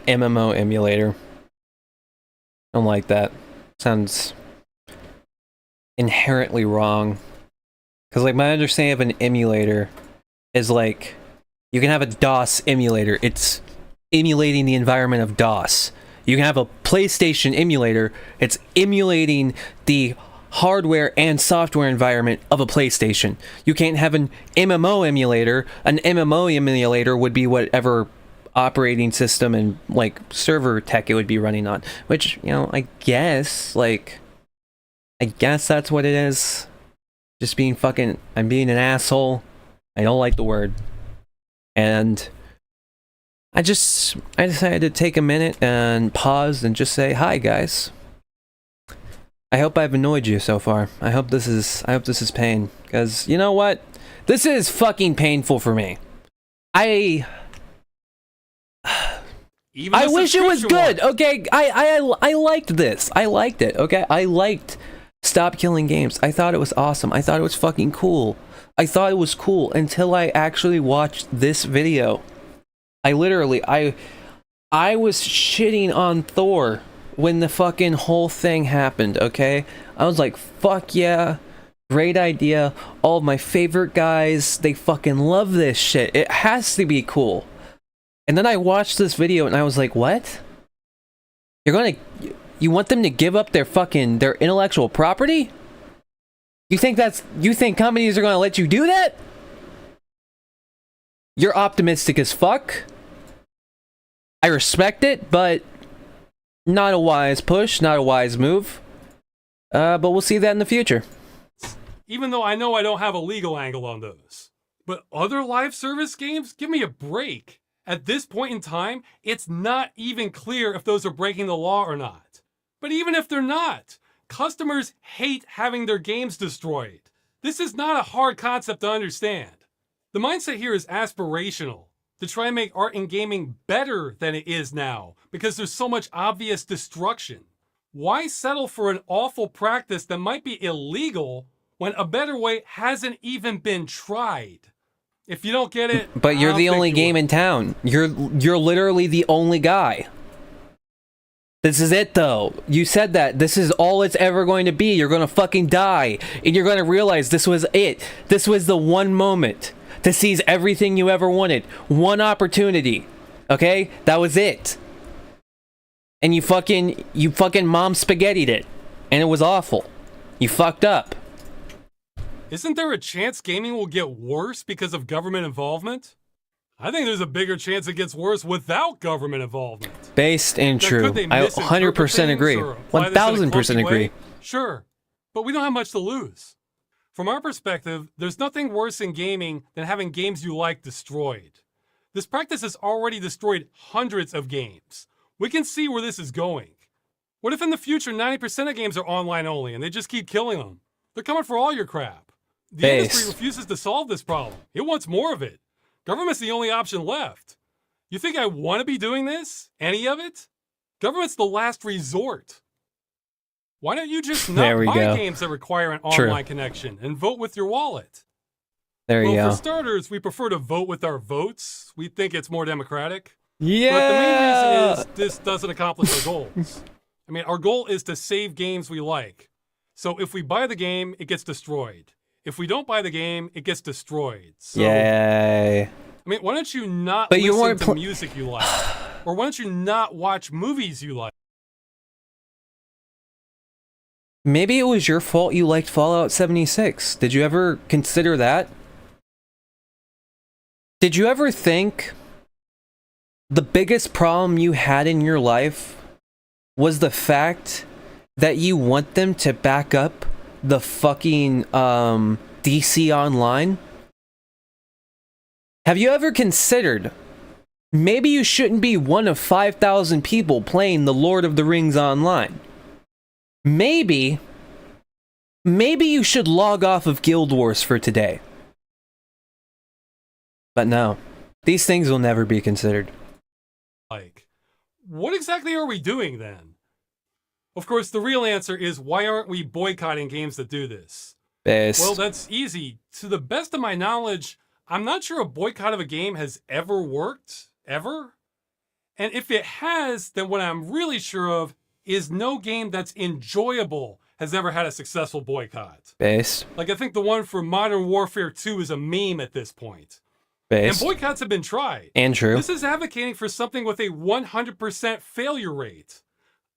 MMO emulator. I don't like that. Sounds inherently wrong. Because, like, my understanding of an emulator is, like, you can have a DOS emulator. It's emulating the environment of DOS. You can have a PlayStation emulator. It's emulating the hardware and software environment of a PlayStation. You can't have an MMO emulator. An MMO emulator would be whatever operating system and, like, server tech it would be running on. Which, you know, I guess that's what it is. Just being I'm being an asshole. I don't like the word. And I decided to take a minute and pause and just say, hi guys. I hope I've annoyed you so far. I hope this is pain. Because, you know what? This is fucking painful for me. I wish it was good. Okay, I liked this. I liked it. Okay, I liked Stop Killing Games. I thought it was awesome. I thought it was fucking cool. I thought it was cool until I actually watched this video. I was shitting on Thor when the fucking whole thing happened, okay? I was like, fuck yeah, great idea. All of my favorite guys, they fucking love this shit. It has to be cool. And then I watched this video and I was like, what? You want them to give up their intellectual property? You think companies are gonna let you do that? You're optimistic as fuck. I respect it, but not a wise push, not a wise move. But we'll see that in the future. Even though I know I don't have a legal angle on those. But other live service games? Give me a break. At this point in time, it's not even clear if those are breaking the law or not. But even if they're not, customers hate having their games destroyed. This is not a hard concept to understand. The mindset here is aspirational, to try and make art and gaming better than it is now, because there's so much obvious destruction. Why settle for an awful practice that might be illegal when a better way hasn't even been tried? If you don't get it, but you're the only game in town. You're literally the only guy. This is it, though. You said that. This is all it's ever going to be. You're going to fucking die. And you're going to realize this was it. This was the one moment to seize everything you ever wanted. One opportunity. Okay? That was it. And you fucking mom spaghettied it. And it was awful. You fucked up. Isn't there a chance gaming will get worse because of government involvement? I think there's a bigger chance it gets worse without government involvement. Based and true. I 100% agree. 1000% agree. Sure, but we don't have much to lose. From our perspective, there's nothing worse in gaming than having games you like destroyed. This practice has already destroyed hundreds of games. We can see where this is going. What if in the future 90% of games are online only and they just keep killing them? They're coming for all your crap. The industry refuses to solve this problem. It wants more of it. Government's the only option left. You think I want to be doing this? Any of it? Government's the last resort. Why don't you just There not we buy go. games that require an True. online connection and vote with your wallet? There you Well, go. for starters, we prefer to vote with our votes. We think it's more democratic. Yeah. But the main reason is this doesn't accomplish our goals. I mean, our goal is to save games we like. So if we buy the game, it gets destroyed. If we don't buy the game, it gets destroyed. So, Yay. I mean, why don't you not But you listen weren't to music you like? Or why don't you not watch movies you like? Maybe it was your fault you liked Fallout 76. Did you ever consider that? Did you ever think the biggest problem you had in your life was the fact that you want them to back up the fucking DC Online? Have you ever considered maybe you shouldn't be one of 5,000 people playing The Lord of the Rings Online? Maybe you should log off of Guild Wars for today. But no, these things will never be considered. Like, what exactly are we doing then? Of course, the real answer is why aren't we boycotting games that do this? Based. Well, that's easy. To the best of my knowledge, I'm not sure a boycott of a game has ever worked, ever. And if it has, then what I'm really sure of is no game that's enjoyable has ever had a successful boycott. Based. Like, I think the one for Modern Warfare 2 is a meme at this point. And Based. boycotts have been tried. And true. This is advocating for something with a 100% failure rate.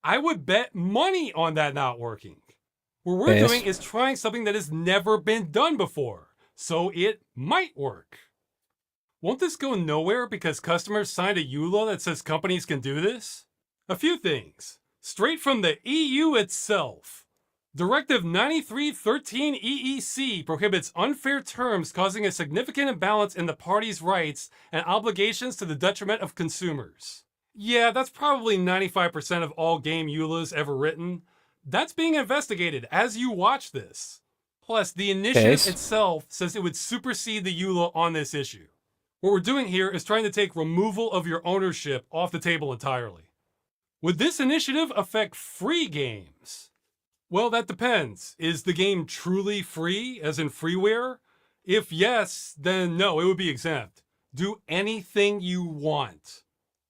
I would bet money on that not working. What we're Based. doing is trying something that has never been done before, so it might work. Won't this go nowhere because customers signed a EULA that says companies can do this? A few things. Straight from the EU itself. Directive 9313 EEC prohibits unfair terms causing a significant imbalance in the parties' rights and obligations to the detriment of consumers. Yeah, that's probably 95% of all game EULAs ever written. That's being investigated as you watch this. Plus, the initiative Based. itself says it would supersede the EULA on this issue. What we're doing here is trying to take removal of your ownership off the table entirely. Would this initiative affect free games? Well, that depends. Is the game truly free, as in freeware? If yes, then no, it would be exempt. Do anything you want.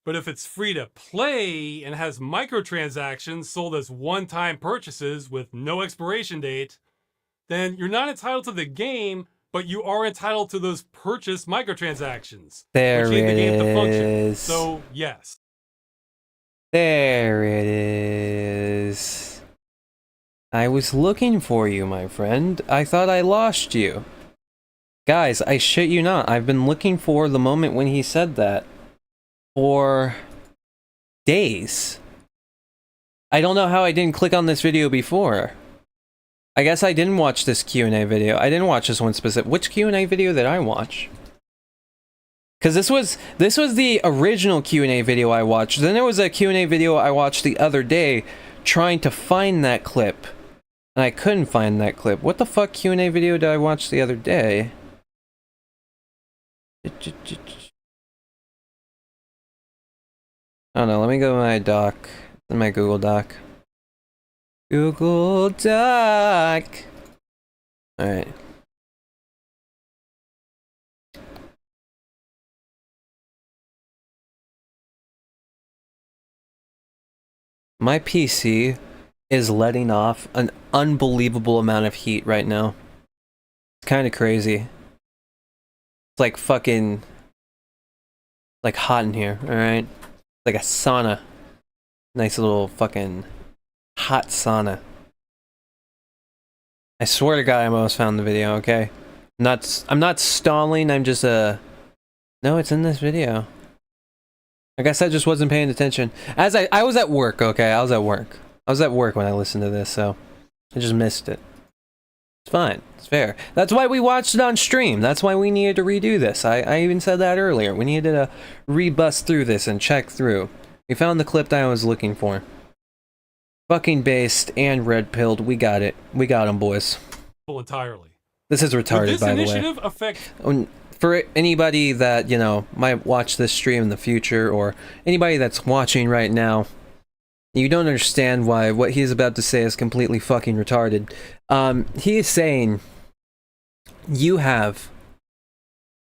But if it's free to play and has microtransactions sold as one-time purchases with no expiration date, then you're not entitled to the game, but you are entitled to those purchased microtransactions. There which need the it game to function. is. So, yes. There it is. I was looking for you, my friend. I thought I lost you. Guys, I shit you not. I've been looking for the moment when he said that for days. I don't know how I didn't click on this video before. I guess I didn't watch this Q&A video. I didn't watch this one specific. Which Q&A video did I watch? Because this was the original Q&A video I watched. Then there was a Q&A video I watched the other day trying to find that clip. And I couldn't find that clip. What the fuck Q&A video did I watch the other day? Oh no, let me go to my doc. In my Google Doc. Google Doc! Alright. My PC is letting off an unbelievable amount of heat right now. It's kind of crazy. It's like fucking... like hot in here, alright? Like a sauna. Nice little fucking hot sauna. I swear to God I almost found the video, okay? I'm not stalling, I'm just no, it's in this video. I guess I just wasn't paying attention. As I was at work, okay? I was at work. I was at work when I listened to this, so I just missed it. It's fine. It's fair. That's why we watched it on stream. That's why we needed to redo this. I even said that earlier. We needed to rebust through this and check through. We found the clip that I was looking for. Fucking based and red pilled. We got it. We got them, boys. Entirely. This is Would retarded, this by the way. initiative affect For anybody that, you know, might watch this stream in the future, or anybody that's watching right now, You don't understand why what he is about to say is completely fucking retarded. He is saying you have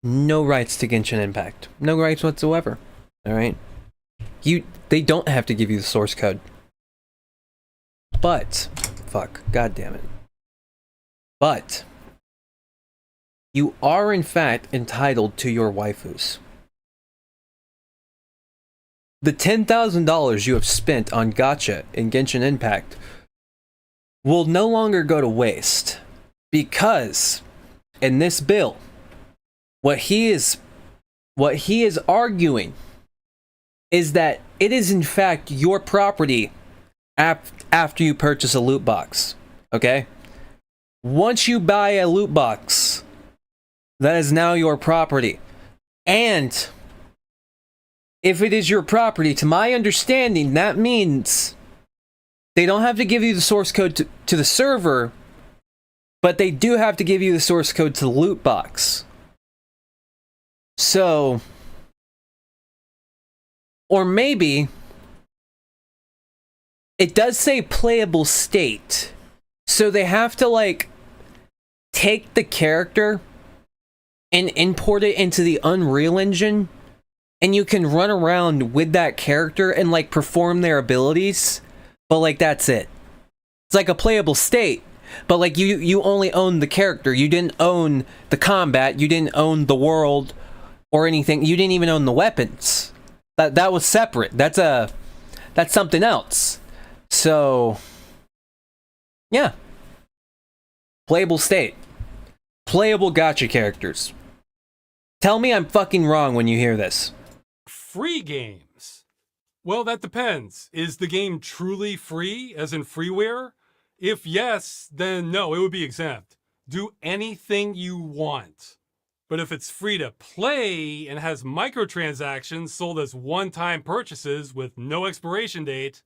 no rights to Genshin Impact. No rights whatsoever. Alright? They don't have to give you the source code. But, fuck, god damn it. But, you are in fact entitled to your waifus. The $10,000 you have spent on gacha in Genshin Impact will no longer go to waste, because in this bill, what he is arguing is that it is in fact your property after you purchase a loot box. Okay? Once you buy a loot box, that is now your property. And if it is your property, to my understanding, that means they don't have to give you the source code to the server, but they do have to give you the source code to the loot box. So, or maybe it does say playable state, so they have to like take the character and import it into the Unreal Engine, and you can run around with that character and like perform their abilities, but like that's it. It's like a playable state, but like you only own the character. You didn't own the combat, you didn't own the world or anything. You didn't even own the weapons. That was separate. That's something else. So yeah. Playable state. Playable gacha characters. Tell me I'm fucking wrong when you hear this. Free games. Well, that depends. Is the game truly free, as in freeware? If yes, then no, it would be exempt. Do anything you want. But if it's free to play and has microtransactions sold as one-time purchases with no expiration date,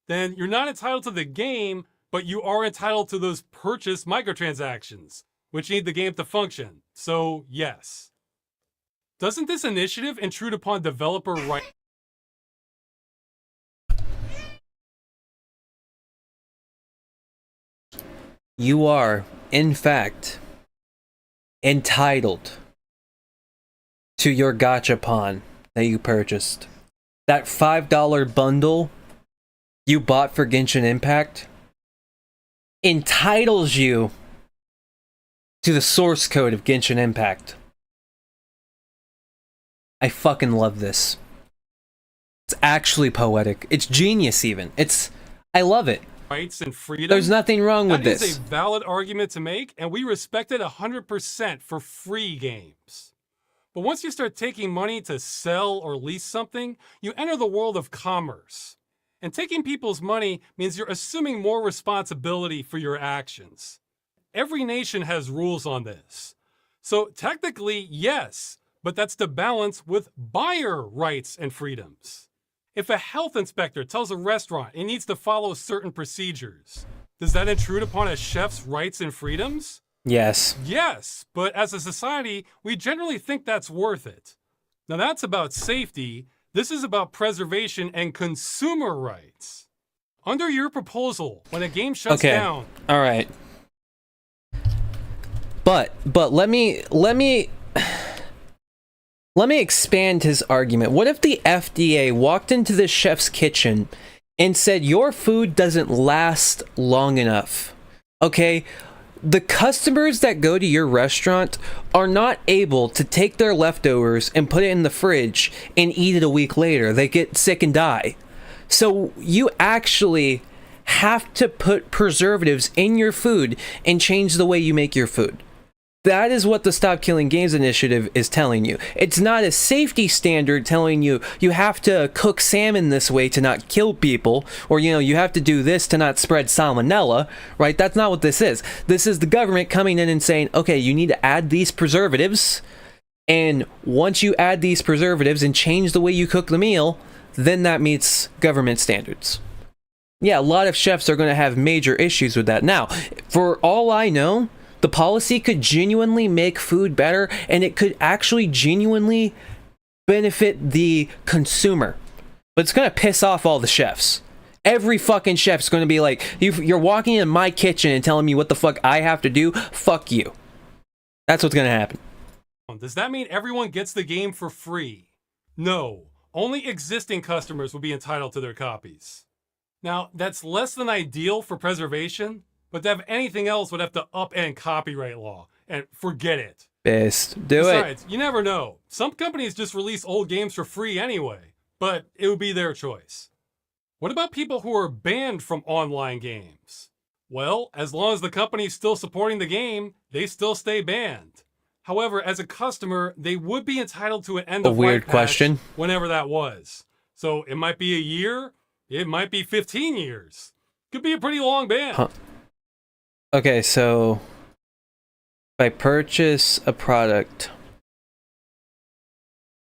then you're not entitled to the game, but you are entitled to those purchased microtransactions, which need the game to function. So, yes. Doesn't this initiative intrude upon developer rights? You are, in fact, entitled to your gachapon that you purchased. That $5 bundle you bought for Genshin Impact entitles you to the source code of Genshin Impact. I fucking love this. It's actually poetic. It's genius even. I love it. Rights and freedom. There's nothing wrong with this. That is a valid argument to make, and we respect it 100% for free games. But once you start taking money to sell or lease something, you enter the world of commerce. And taking people's money means you're assuming more responsibility for your actions. Every nation has rules on this. So technically, yes, but that's the balance with buyer rights and freedoms. If a health inspector tells a restaurant it needs to follow certain procedures, does that intrude upon a chef's rights and freedoms? Yes. Yes, but as a society, we generally think that's worth it. Now that's about safety. This is about preservation and consumer rights. Under your proposal, when a game shuts down... All right. But let me expand his argument. What if the FDA walked into the chef's kitchen and said, your food doesn't last long enough? Okay? The customers that go to your restaurant are not able to take their leftovers and put it in the fridge and eat it a week later. They get sick and die. So you actually have to put preservatives in your food and change the way you make your food. That is what the Stop Killing Games initiative is telling you. It's not a safety standard telling you you have to cook salmon this way to not kill people, or you have to do this to not spread salmonella, right? That's not what this is. This is the government coming in and saying, okay, you need to add these preservatives, and once you add these preservatives and change the way you cook the meal, then that meets government standards. Yeah, a lot of chefs are going to have major issues with that. Now, for all I know, the policy could genuinely make food better, and it could actually genuinely benefit the consumer. But it's going to piss off all the chefs. Every fucking chef's going to be like, you're walking in my kitchen and telling me what the fuck I have to do? Fuck you. That's what's going to happen. Does that mean everyone gets the game for free? No. Only existing customers will be entitled to their copies. Now, that's less than ideal for preservation, but to have anything else would have to upend copyright law. And forget it. Best. Do Besides, it. you never know. Some companies just release old games for free anyway, but it would be their choice. What about people who are banned from online games? Well, as long as the company's still supporting the game, they still stay banned. However, as a customer, they would be entitled to an end of life weird patch question. whenever that was. So it might be a year, it might be 15 years. Could be a pretty long ban. Huh. Okay, so if I purchase a product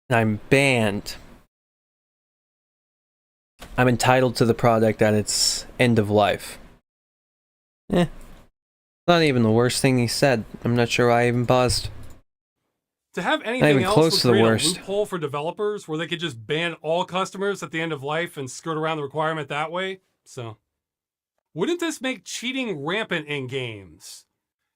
and I'm banned, I'm entitled to the product at its end of life. Not even the worst thing he said. I'm not sure why I even paused. To have anything even else close would to the create worst. a loophole for developers where they could just ban all customers at the end of life and skirt around the requirement that way. So, wouldn't this make cheating rampant in games?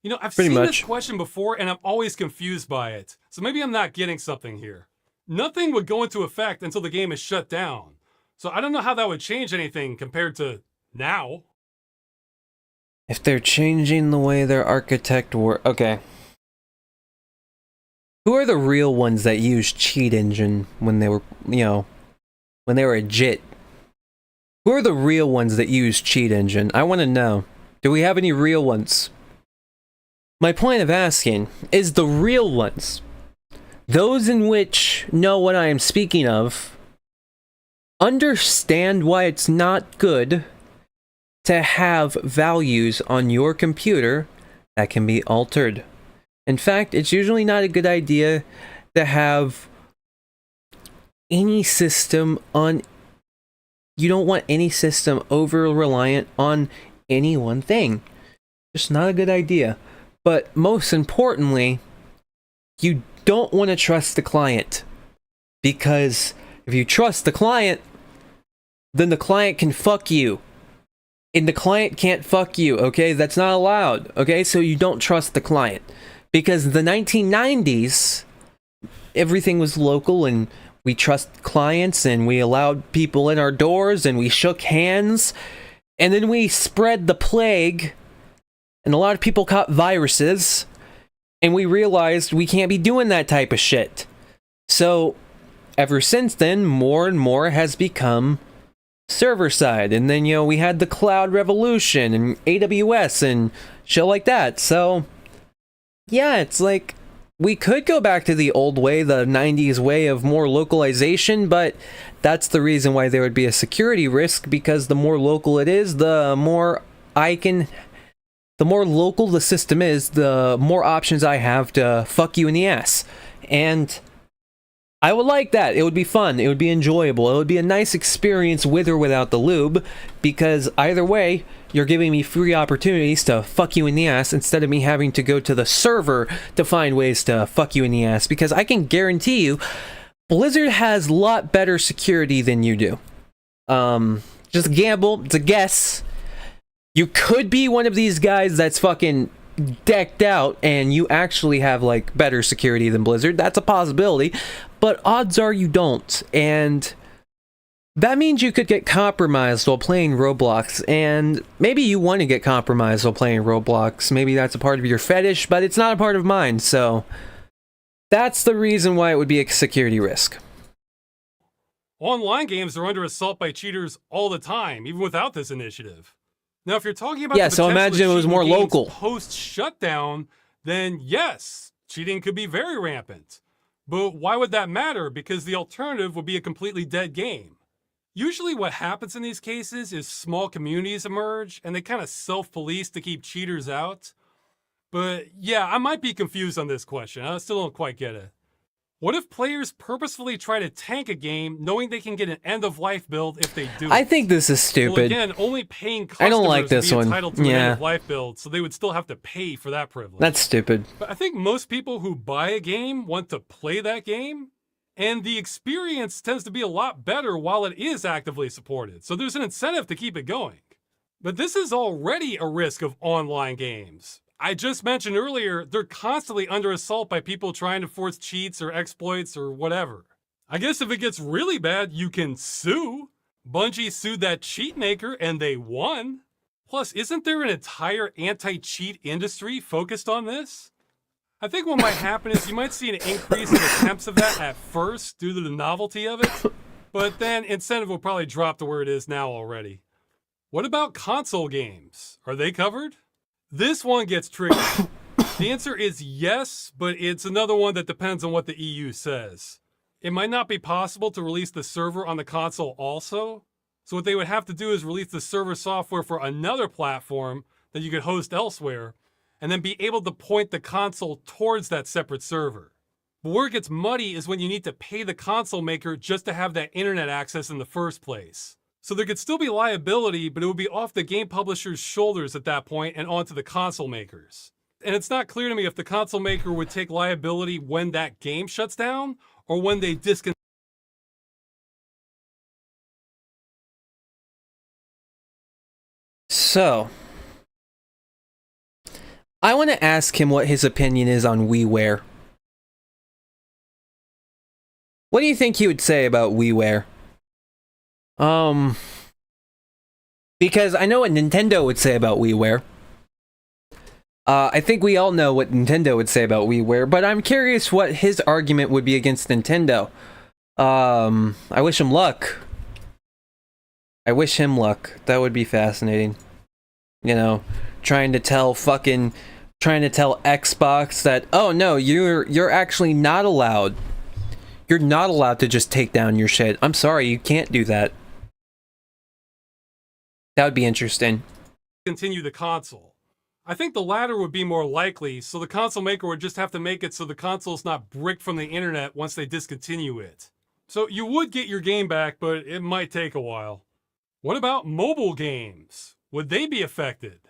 You know, I've Pretty seen much. this question before and I'm always confused by it. So maybe I'm not getting something here. Nothing would go into effect until the game is shut down. So I don't know how that would change anything compared to now. If they're changing the way their architect work, okay. Who are the real ones that use Cheat Engine when they were, when they were a JIT? Who are the real ones that use Cheat Engine? I want to know. Do we have any real ones? My point of asking is the real ones, those in which know what I am speaking of, understand why it's not good to have values on your computer that can be altered. In fact, it's usually not a good idea to have any system on... You don't want any system over-reliant on any one thing. Just not a good idea. But most importantly, you don't want to trust the client. Because if you trust the client, then the client can fuck you. And the client can't fuck you, okay? That's not allowed, okay? So you don't trust the client. Because the 1990s, everything was local and we trust clients and we allowed people in our doors and we shook hands. And then we spread the plague and a lot of people caught viruses. And we realized we can't be doing that type of shit. So ever since then, more and more has become server side. And then, we had the cloud revolution and AWS and shit like that. So yeah, it's like we could go back to the old way, the 90s way of more localization, but that's the reason why there would be a security risk, because the more local it is, the more local the system is, the more options I have to fuck you in the ass. And I would like that. It would be fun. It would be enjoyable. It would be a nice experience with or without the lube, because either way, you're giving me free opportunities to fuck you in the ass instead of me having to go to the server to find ways to fuck you in the ass, because I can guarantee you, Blizzard has a lot better security than you do. Just a gamble. It's a guess. You could be one of these guys that's fucking decked out and you actually have like better security than Blizzard. That's a possibility, but odds are you don't. And that means you could get compromised while playing Roblox, and maybe you want to get compromised while playing Roblox. Maybe that's a part of your fetish, but it's not a part of mine, so that's the reason why it would be a security risk. Online games are under assault by cheaters all the time, even without this initiative. Now, if you're talking about Yeah, so imagine it was more local. Post-shutdown, then yes, cheating could be very rampant. But why would that matter? Because the alternative would be a completely dead game. Usually what happens in these cases is small communities emerge and they kind of self-police to keep cheaters out. But yeah, I might be confused on this question. I still don't quite get it. What if players purposefully try to tank a game knowing they can get an end-of-life build if they do I it? think this is stupid. Well, again, only paying customers I don't like this would be one. entitled to an Yeah. end-of-life build, so they would still have to pay for that privilege. That's stupid. But I think most people who buy a game want to play that game, And the experience tends to be a lot better while it is actively supported, so there's an incentive to keep it going. But this is already a risk of online games. I just mentioned earlier, they're constantly under assault by people trying to force cheats or exploits or whatever. I guess if it gets really bad, you can sue. Bungie sued that cheat maker and they won. Plus, isn't there an entire anti-cheat industry focused on this? I think what might happen is you might see an increase in attempts of that at first due to the novelty of it, but then incentive will probably drop to where it is now already. What about console games? Are they covered? This one gets tricky. The answer is yes, but it's another one that depends on what the EU says. It might not be possible to release the server on the console also, so what they would have to do is release the server software for another platform that you could host elsewhere, and then be able to point the console towards that separate server. But where it gets muddy is when you need to pay the console maker just to have that internet access in the first place. So there could still be liability, but it would be off the game publisher's shoulders at that point and onto the console makers. And it's not clear to me if the console maker would take liability when that game shuts down or when they discontinue. So, I want to ask him what his opinion is on WiiWare. What do you think he would say about WiiWare? Because I know what Nintendo would say about WiiWare. I think we all know what Nintendo would say about WiiWare, but I'm curious what his argument would be against Nintendo. I wish him luck. I wish him luck. That would be fascinating. You know, trying to tell Xbox that, oh no, you're actually not allowed. You're not allowed to just take down your shit. I'm sorry, you can't do that. That would be interesting. Continue the console. I think the latter would be more likely, so the console maker would just have to make it so the console's not bricked from the internet once they discontinue it. So you would get your game back, but it might take a while. What about mobile games? Would they be affected?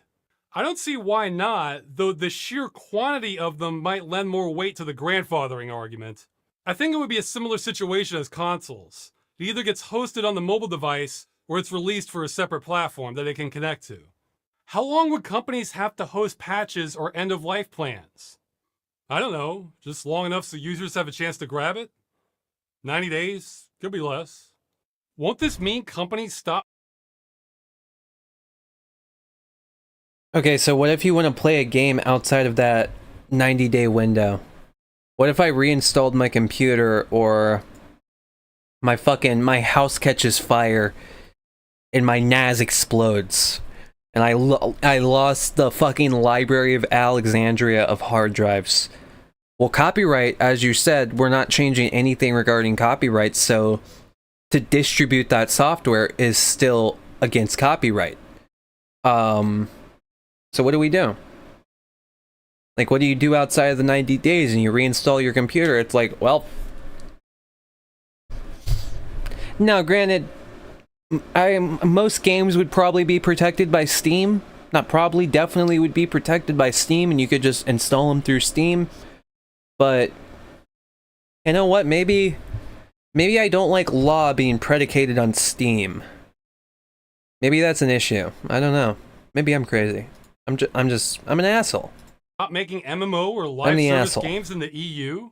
I don't see why not, though the sheer quantity of them might lend more weight to the grandfathering argument. I think it would be a similar situation as consoles. It either gets hosted on the mobile device, or it's released for a separate platform that it can connect to. How long would companies have to host patches or end-of-life plans? I don't know, just long enough so users have a chance to grab it? 90 days? Could be less. Won't this mean companies stop? Okay, so what if you want to play a game outside of that 90-day window? What if I reinstalled my computer or my house catches fire and my NAS explodes and I lost the fucking Library of Alexandria of hard drives? Well, copyright, as you said, we're not changing anything regarding copyright, so to distribute that software is still against copyright. So what do we do? Like, what do you do outside of the 90 days and you reinstall your computer? It's like, well... Now, granted, most games would probably be protected by Steam. Not probably, definitely would be protected by Steam, and you could just install them through Steam. But, you know what? Maybe I don't like law being predicated on Steam. Maybe that's an issue. I don't know. Maybe I'm crazy. I'm an asshole. Not making MMO or live service games in the EU?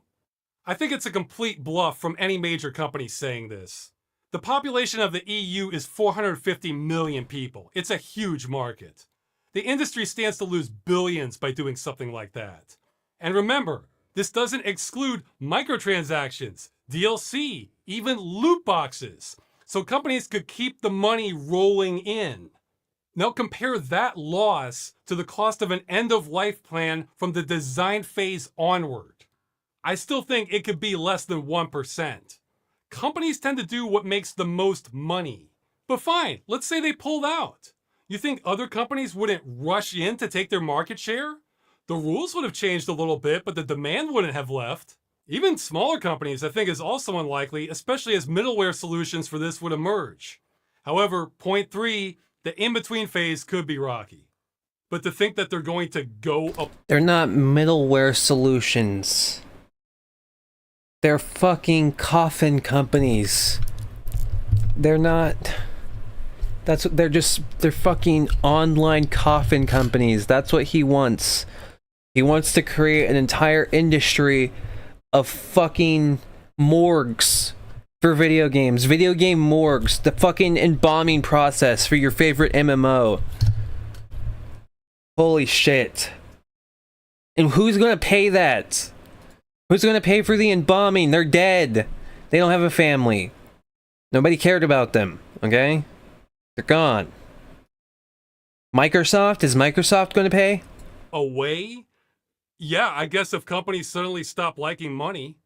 I think it's a complete bluff from any major company saying this. The population of the EU is 450 million people. It's a huge market. The industry stands to lose billions by doing something like that. And remember, this doesn't exclude microtransactions, DLC, even loot boxes, so companies could keep the money rolling in. Now compare that loss to the cost of an end-of-life plan from the design phase onward. I still think it could be less than 1%. Companies tend to do what makes the most money. But fine, let's say they pulled out. You think other companies wouldn't rush in to take their market share? The rules would have changed a little bit, but the demand wouldn't have left. Even smaller companies, I think, is also unlikely, especially as middleware solutions for this would emerge. However, point 3, the in-between phase could be rocky. But to think that they're going to go up... They're not middleware solutions. They're fucking coffin companies. They're not... They're fucking online coffin companies. That's what he wants. He wants to create an entire industry of fucking morgues for video games. Video game morgues. The fucking embalming process for your favorite MMO. Holy shit. And who's gonna pay that? Who's gonna pay for the embalming? They're dead. They don't have a family. Nobody cared about them, okay? They're gone. Microsoft? Is Microsoft gonna pay? Away? Yeah, I guess if companies suddenly stop liking money,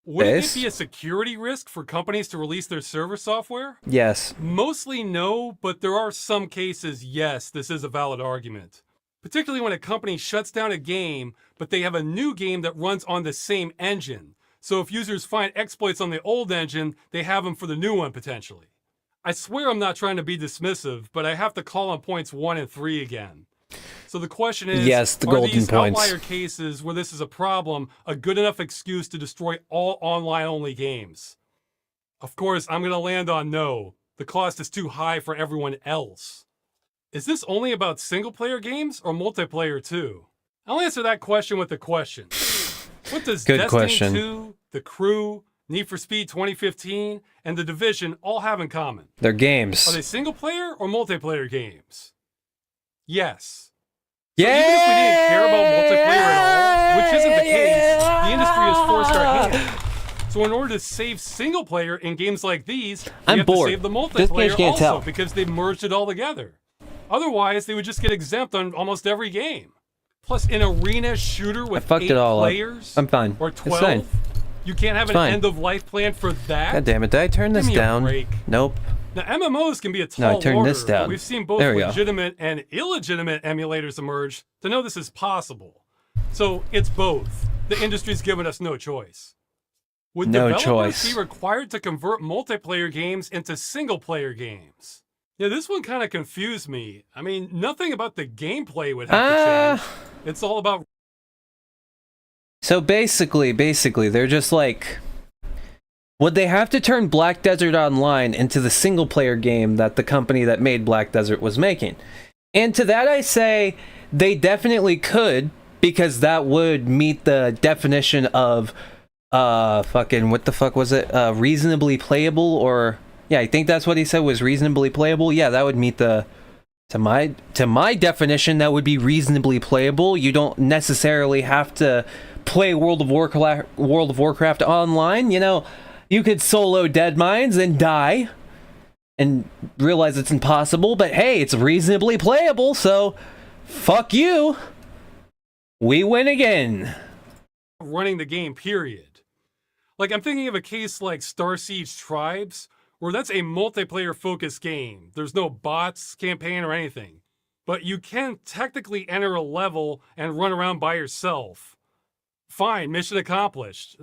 wouldn't it be a security risk for companies to release their server software? Yes. Mostly no, but there are some cases, yes, this is a valid argument. Particularly when a company shuts down a game, but they have a new game that runs on the same engine. So if users find exploits on the old engine, they have them for the new one potentially. I swear I'm not trying to be dismissive, but I have to call on points 1 and 3 again. So the question is, yes, the are golden these points. outlier cases where this is a problem a good enough excuse to destroy all online-only games? Of course, I'm going to land on no. The cost is too high for everyone else. Is this only about single-player games or multiplayer too? I'll answer that question with a question. What does Good Destiny question. 2, The Crew, Need for Speed 2015, and The Division all have in common? They're games. Are they single-player or multiplayer games? Yes. Yeah. So even if we didn't care about multiplayer at all, which isn't the case, the industry has forced our hand. So in order to save single player in games like these, we I'm have bored. to save the This multiplayer game can't also tell. because they've merged it all together. Otherwise, they would just get exempt on almost every game. Plus, an arena shooter with fucked 8 it all up. players I'm fine. or It's 12, fine. you can't have It's an fine. end-of-life plan for that? God damn it, did I turn this Give me a down? break. Nope. Now, MMOs can be a No, I tall turned order, this but down. we've seen both There we go. legitimate and illegitimate emulators emerge to know this is possible. So it's both. The industry's given us no choice. Would No developers choice. be required to convert multiplayer games into single-player games? Yeah, this one kind of confused me. I mean, nothing about the gameplay would have to change. It's all about... So basically, they're just like... Would they have to turn Black Desert Online into the single-player game that the company that made Black Desert was making? And to that I say, they definitely could, because that would meet the definition of, fucking, what the fuck was it? Reasonably playable, or... Yeah, I think that's what he said was reasonably playable. Yeah, that would meet the... To my definition, that would be reasonably playable. You don't necessarily have to play World of Warcraft online, you know... You could solo Deadmines and die and realize it's impossible, but hey, it's reasonably playable, so fuck you. We win again. running the game, period. Like, I'm thinking of a case like Star Siege Tribes, where that's a multiplayer-focused game. There's no bots, campaign, or anything. But you can technically enter a level and run around by yourself. Fine, mission accomplished.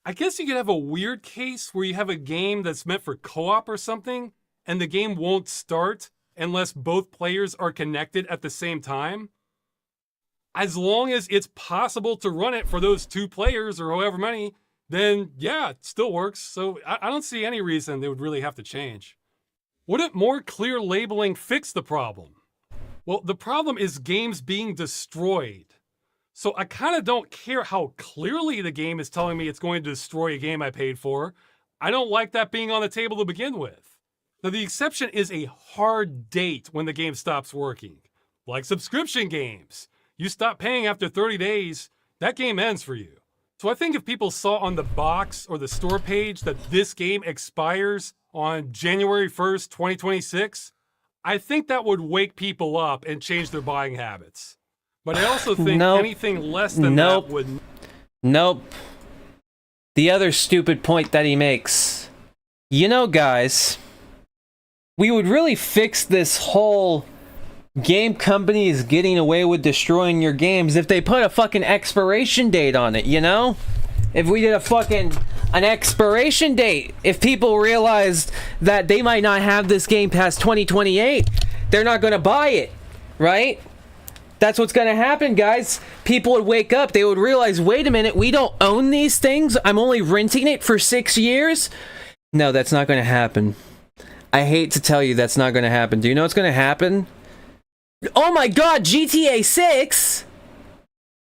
I guess you could have a weird case where you have a game that's meant for co-op or something, and the game won't start unless both players are connected at the same time. As long as it's possible to run it for those 2 players or however many, then yeah, it still works. So I don't see any reason they would really have to change. Wouldn't more clear labeling fix the problem? Well, the problem is games being destroyed. So I kind of don't care how clearly the game is telling me it's going to destroy a game I paid for. I don't like that being on the table to begin with. Now, the exception is a hard date when the game stops working. Like subscription games. You stop paying after 30 days, that game ends for you. So I think if people saw on the box or the store page that this game expires on January 1st, 2026, I think that would wake people up and change their buying habits. But I also think anything less than that would... Nope. The other stupid point that he makes. You know, guys, we would really fix this whole game companies getting away with destroying your games if they put a fucking expiration date on it, you know? If we did an expiration date, if people realized that they might not have this game past 2028, they're not gonna buy it, right? That's what's gonna happen, guys. People would wake up. They would realize, wait a minute, we don't own these things. I'm only renting it for 6 years. No, that's not gonna happen. I hate to tell you that's not gonna happen. Do you know what's gonna happen? Oh my god, GTA 6?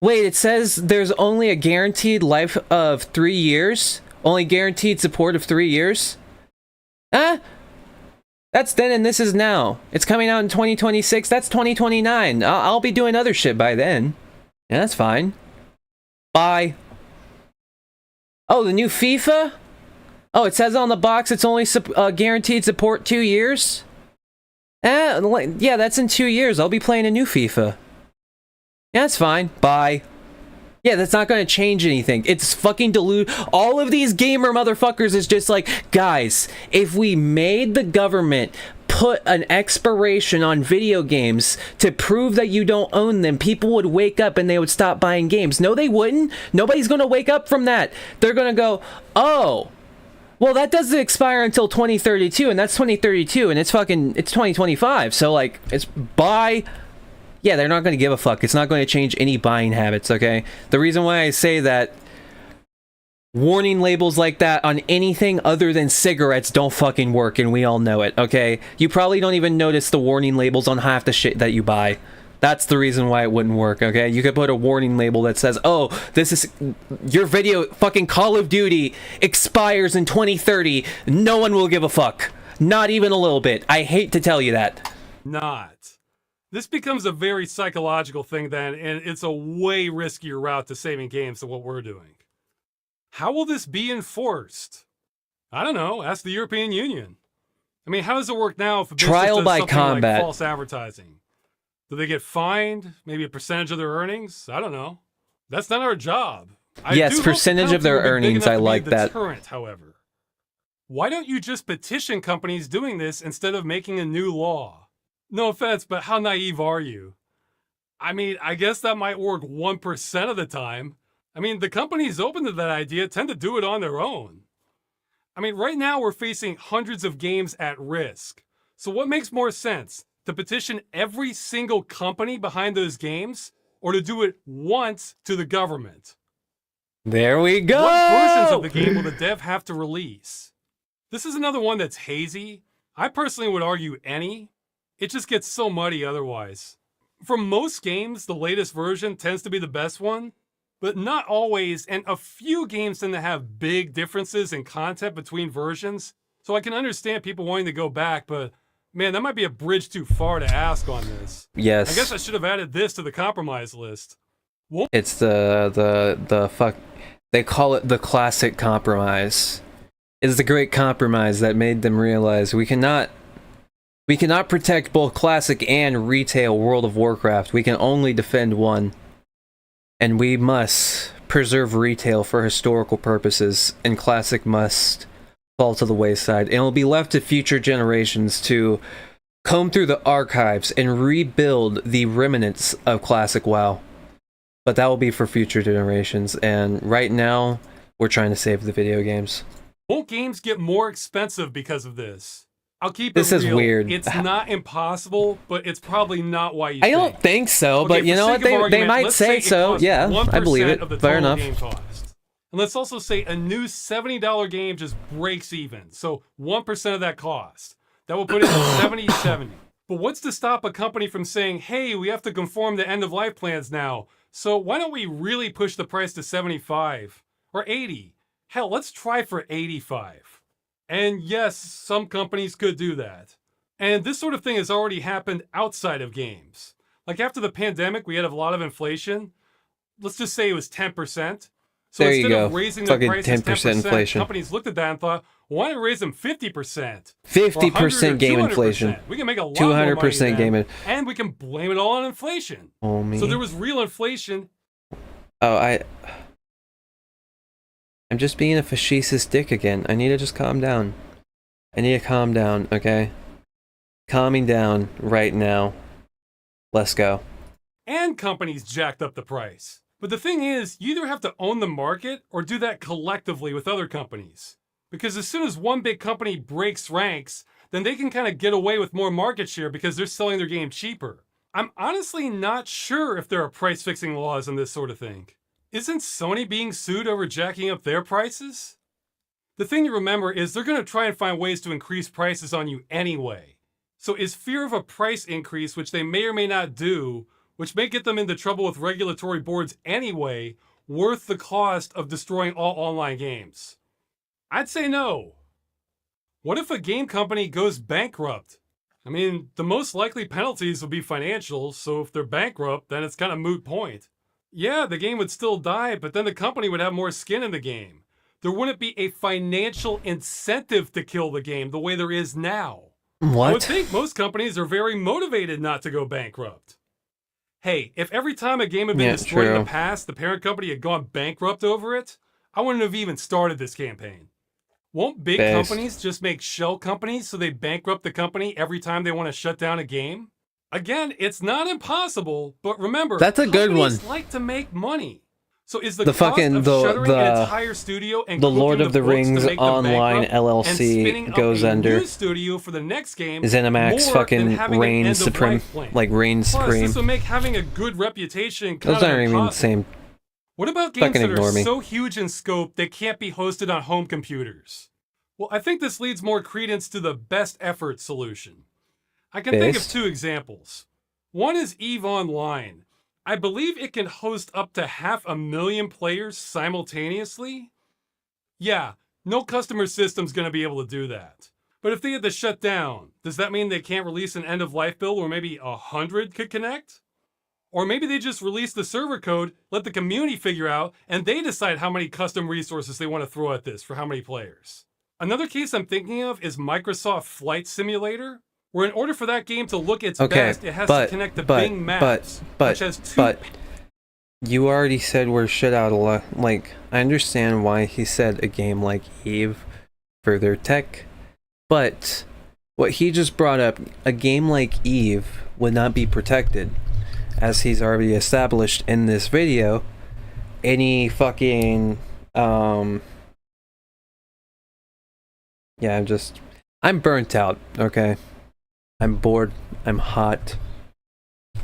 Wait, it says there's only a guaranteed life of 3 years? Only guaranteed support of 3 years? Huh? That's then and this is now. It's coming out in 2026. That's 2029. I'll be doing other shit by then. Yeah, that's fine. Bye. Oh, the new FIFA? Oh, it says on the box it's only guaranteed support 2 years? Yeah, that's in 2 years. I'll be playing a new FIFA. Yeah, that's fine. Bye. Yeah, that's not going to change anything. It's fucking all of these gamer motherfuckers is just like, guys, if we made the government put an expiration on video games to prove that you don't own them, people would wake up and they would stop buying games. No, they wouldn't. Nobody's going to wake up from that. They're going to go, oh, well, that doesn't expire until 2032, and that's 2032, and it's 2025. So, like, it's buy. Yeah, they're not going to give a fuck. It's not going to change any buying habits, okay? The reason why I say that warning labels like that on anything other than cigarettes don't fucking work, and we all know it, okay? You probably don't even notice the warning labels on half the shit that you buy. That's the reason why it wouldn't work, okay? You could put a warning label that says, oh, this is your video, fucking Call of Duty expires in 2030. No one will give a fuck. Not even a little bit. I hate to tell you that. Not. This becomes a very psychological thing then, and it's a way riskier route to saving games than what we're doing. How will this be enforced? I don't know. Ask the European Union. I mean, how does it work now if a business Trial does by something combat. like false advertising? Do they get fined? Maybe a percentage of their earnings? I don't know. That's not our job. Yes, percentage of their earnings. I like that. Deterrent, however. Why don't you just petition companies doing this instead of making a new law? No offense, but how naive are you? I mean, I guess that might work 1% of the time. I mean, the companies open to that idea tend to do it on their own. I mean, right now we're facing hundreds of games at risk. So what makes more sense? To petition every single company behind those games, or to do it once to the government? There we go! What versions of the game will the dev have to release? This is another one that's hazy. I personally would argue any. It just gets so muddy otherwise. For most games, the latest version tends to be the best one, but not always, and a few games tend to have big differences in content between versions, so I can understand people wanting to go back, but man, that might be a bridge too far to ask on this. Yes. I guess I should have added this to the compromise list. It's the fuck. They call it the classic compromise. It's the great compromise that made them realize we cannot protect both classic and retail World of Warcraft. We can only defend one. And we must preserve retail for historical purposes, and classic must fall to the wayside. And it'll be left to future generations to comb through the archives and rebuild the remnants of classic WoW. But that will be for future generations, and right now, we're trying to save the video games. Won't games get more expensive because of this? I'll keep it This is real. weird. It's not impossible, but it's probably not why you I don't think so, Okay, but you for know sake what? of They argument, might let's say it so. costs Yeah, I believe 1% it. of the Fair total enough. game cost. And let's also say a new $70 game just breaks even. So 1% of that cost. That will put it at 70. But what's to stop a company from saying, hey, we have to conform to end-of-life plans now, so why don't we really push the price to 75 or 80? Hell, let's try for 85. And yes, some companies could do that. And this sort of thing has already happened outside of games. Like after the pandemic, we had a lot of inflation. Let's just say it was 10%. So There you instead go. of raising their Fucking prices 10% inflation. companies looked at that and thought, why don't we raise them 50%? 50% game inflation. We can make a lot more money 200% then, game and we can blame it all on inflation. Oh, me. So there was real inflation. Oh, I'm just being a facetious dick again. I need to just calm down. I need to calm down, okay? Calming down right now. Let's go. And companies jacked up the price. But the thing is, you either have to own the market or do that collectively with other companies. Because as soon as one big company breaks ranks, then they can kind of get away with more market share because they're selling their game cheaper. I'm honestly not sure if there are price fixing laws on this sort of thing. Isn't Sony being sued over jacking up their prices? The thing to remember is they're going to try and find ways to increase prices on you anyway. So is fear of a price increase, which they may or may not do, which may get them into trouble with regulatory boards anyway, worth the cost of destroying all online games? I'd say no. What if a game company goes bankrupt? I mean, the most likely penalties will be financial, so if they're bankrupt, then it's kind of moot point. Yeah, the game would still die, but then the company would have more skin in the game. There wouldn't be a financial incentive to kill the game the way there is now. I would think most companies are very motivated not to go bankrupt. Hey, if every time a game had been destroyed in the past, the parent company had gone bankrupt over it, I wouldn't have even started this campaign. Won't big companies just make shell companies so they bankrupt the company every time they want to shut down a game? Again, it's not impossible, but remember, that's a good one. Companies like to make money. So is the cost of shuttering an entire studio and the Lord of the Rings Online LLC goes under new studio for the next game ZeniMax fucking reigns supreme, like reigns supreme. This will make having a good reputation kind Those aren't even the same. What about games that are so huge in scope they can't be hosted on home computers? Well, I think this leads more credence to the best effort solution. I can think of two examples. One is EVE Online. I believe it can host up to 500,000 players simultaneously. Yeah, no customer system's going to be able to do that. But if they had to shut down, does that mean they can't release an end-of-life build where maybe 100 could connect? Or maybe they just release the server code, let the community figure out, and they decide how many custom resources they want to throw at this for how many players. Another case I'm thinking of is Microsoft Flight Simulator, where in order for that game to look its best, it has to connect to Bing Maps, which has two... But you already said we're shit out of luck. Like, I understand why he said a game like EVE for their tech, but what he just brought up, a game like EVE would not be protected. As he's already established in this video, any fucking, yeah, I'm burnt out, okay? I'm bored, I'm hot. I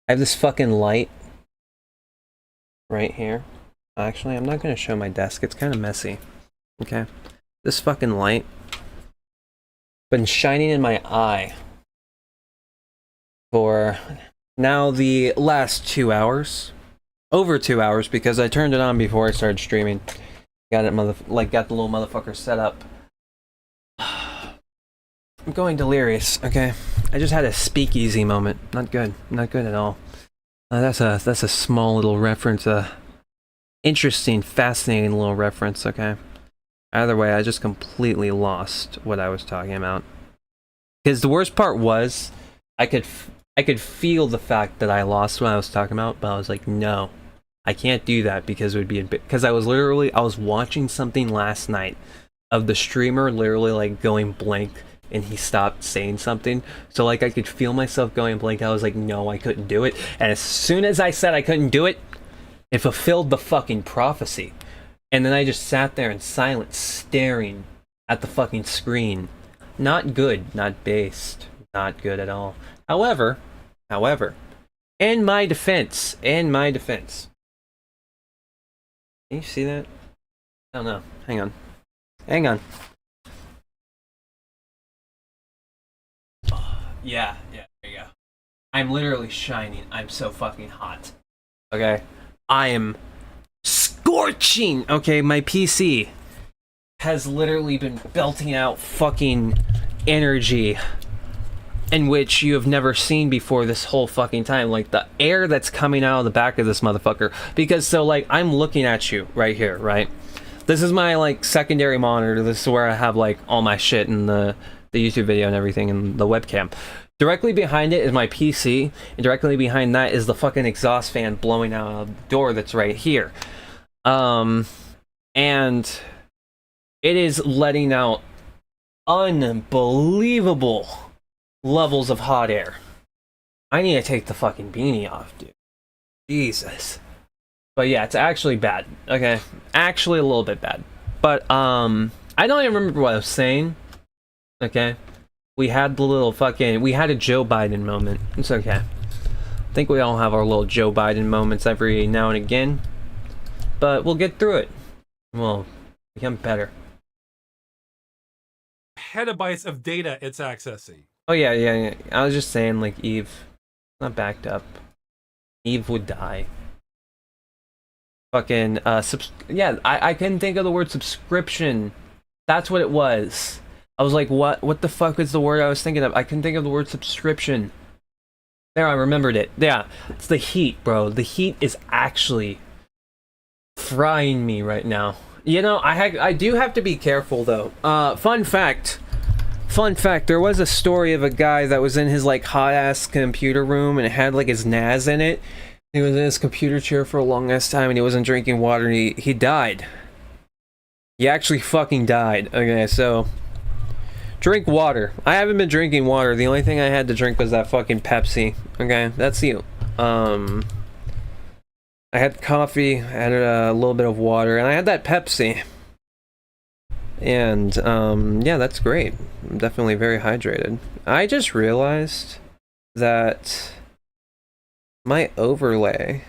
have this fucking light right here. Actually, I'm not gonna show my desk, it's kind of messy, okay? This fucking light been shining in my eye for now the last 2 hours, over 2 hours, because I turned it on before I started streaming. Got it, got the little motherfucker set up. I'm going delirious. Okay, I just had a speakeasy moment. Not good. Not good at all. That's a small little reference. Interesting, fascinating little reference. Okay. Either way, I just completely lost what I was talking about. Because the worst part was, I could feel the fact that I lost what I was talking about, but I was like, no, I can't do that because it would be because I was watching something last night of the streamer literally like going blank and he stopped saying something. So like I could feel myself going blank. I was like, no, I couldn't do it. And as soon as I said I couldn't do it, it fulfilled the fucking prophecy. And then I just sat there in silence, staring at the fucking screen. Not good, not based, not good at all. However, in my defense, can you see that? I don't know. Hang on. Yeah, there you go. I'm literally shining. I'm so fucking hot. Okay? I am scorching! Okay, my PC has literally been belting out fucking energy in which you have never seen before this whole fucking time. Like, the air that's coming out of the back of this motherfucker. Because, so, like, I'm looking at you right here, right? This is my, like, secondary monitor. This is where I have, like, all my shit and the YouTube video and everything and the webcam. Directly behind it is my PC, and directly behind that is the fucking exhaust fan blowing out of the door that's right here. And it is letting out unbelievable levels of hot air. I need to take the fucking beanie off, dude. Jesus. But yeah, it's actually bad. Okay, actually a little bit bad. But I don't even remember what I was saying. Okay, We had the little fucking, we had a Joe Biden moment. It's okay. I think we all have our little Joe Biden moments every now and again. But we'll get through it. We'll become better. Petabytes of data it's accessing. Oh yeah. I was just saying, like, Eve, not backed up. Eve would die. Fucking, yeah, I couldn't think of the word subscription. That's what it was. I was like, what the fuck is the word I was thinking of? I couldn't think of the word subscription. There, I remembered it. Yeah, it's the heat, bro. The heat is actually frying me right now. You know, I do have to be careful, though. Fun fact, there was a story of a guy that was in his, like, hot-ass computer room, and it had, like, his NAS in it. He was in his computer chair for a long-ass time, and he wasn't drinking water, and he died. He actually fucking died. Okay, so... drink water. I haven't been drinking water. The only thing I had to drink was that fucking Pepsi. Okay, that's you. I had coffee, I had a little bit of water, and I had that Pepsi. And, yeah, that's great. I'm definitely very hydrated. I just realized that my overlay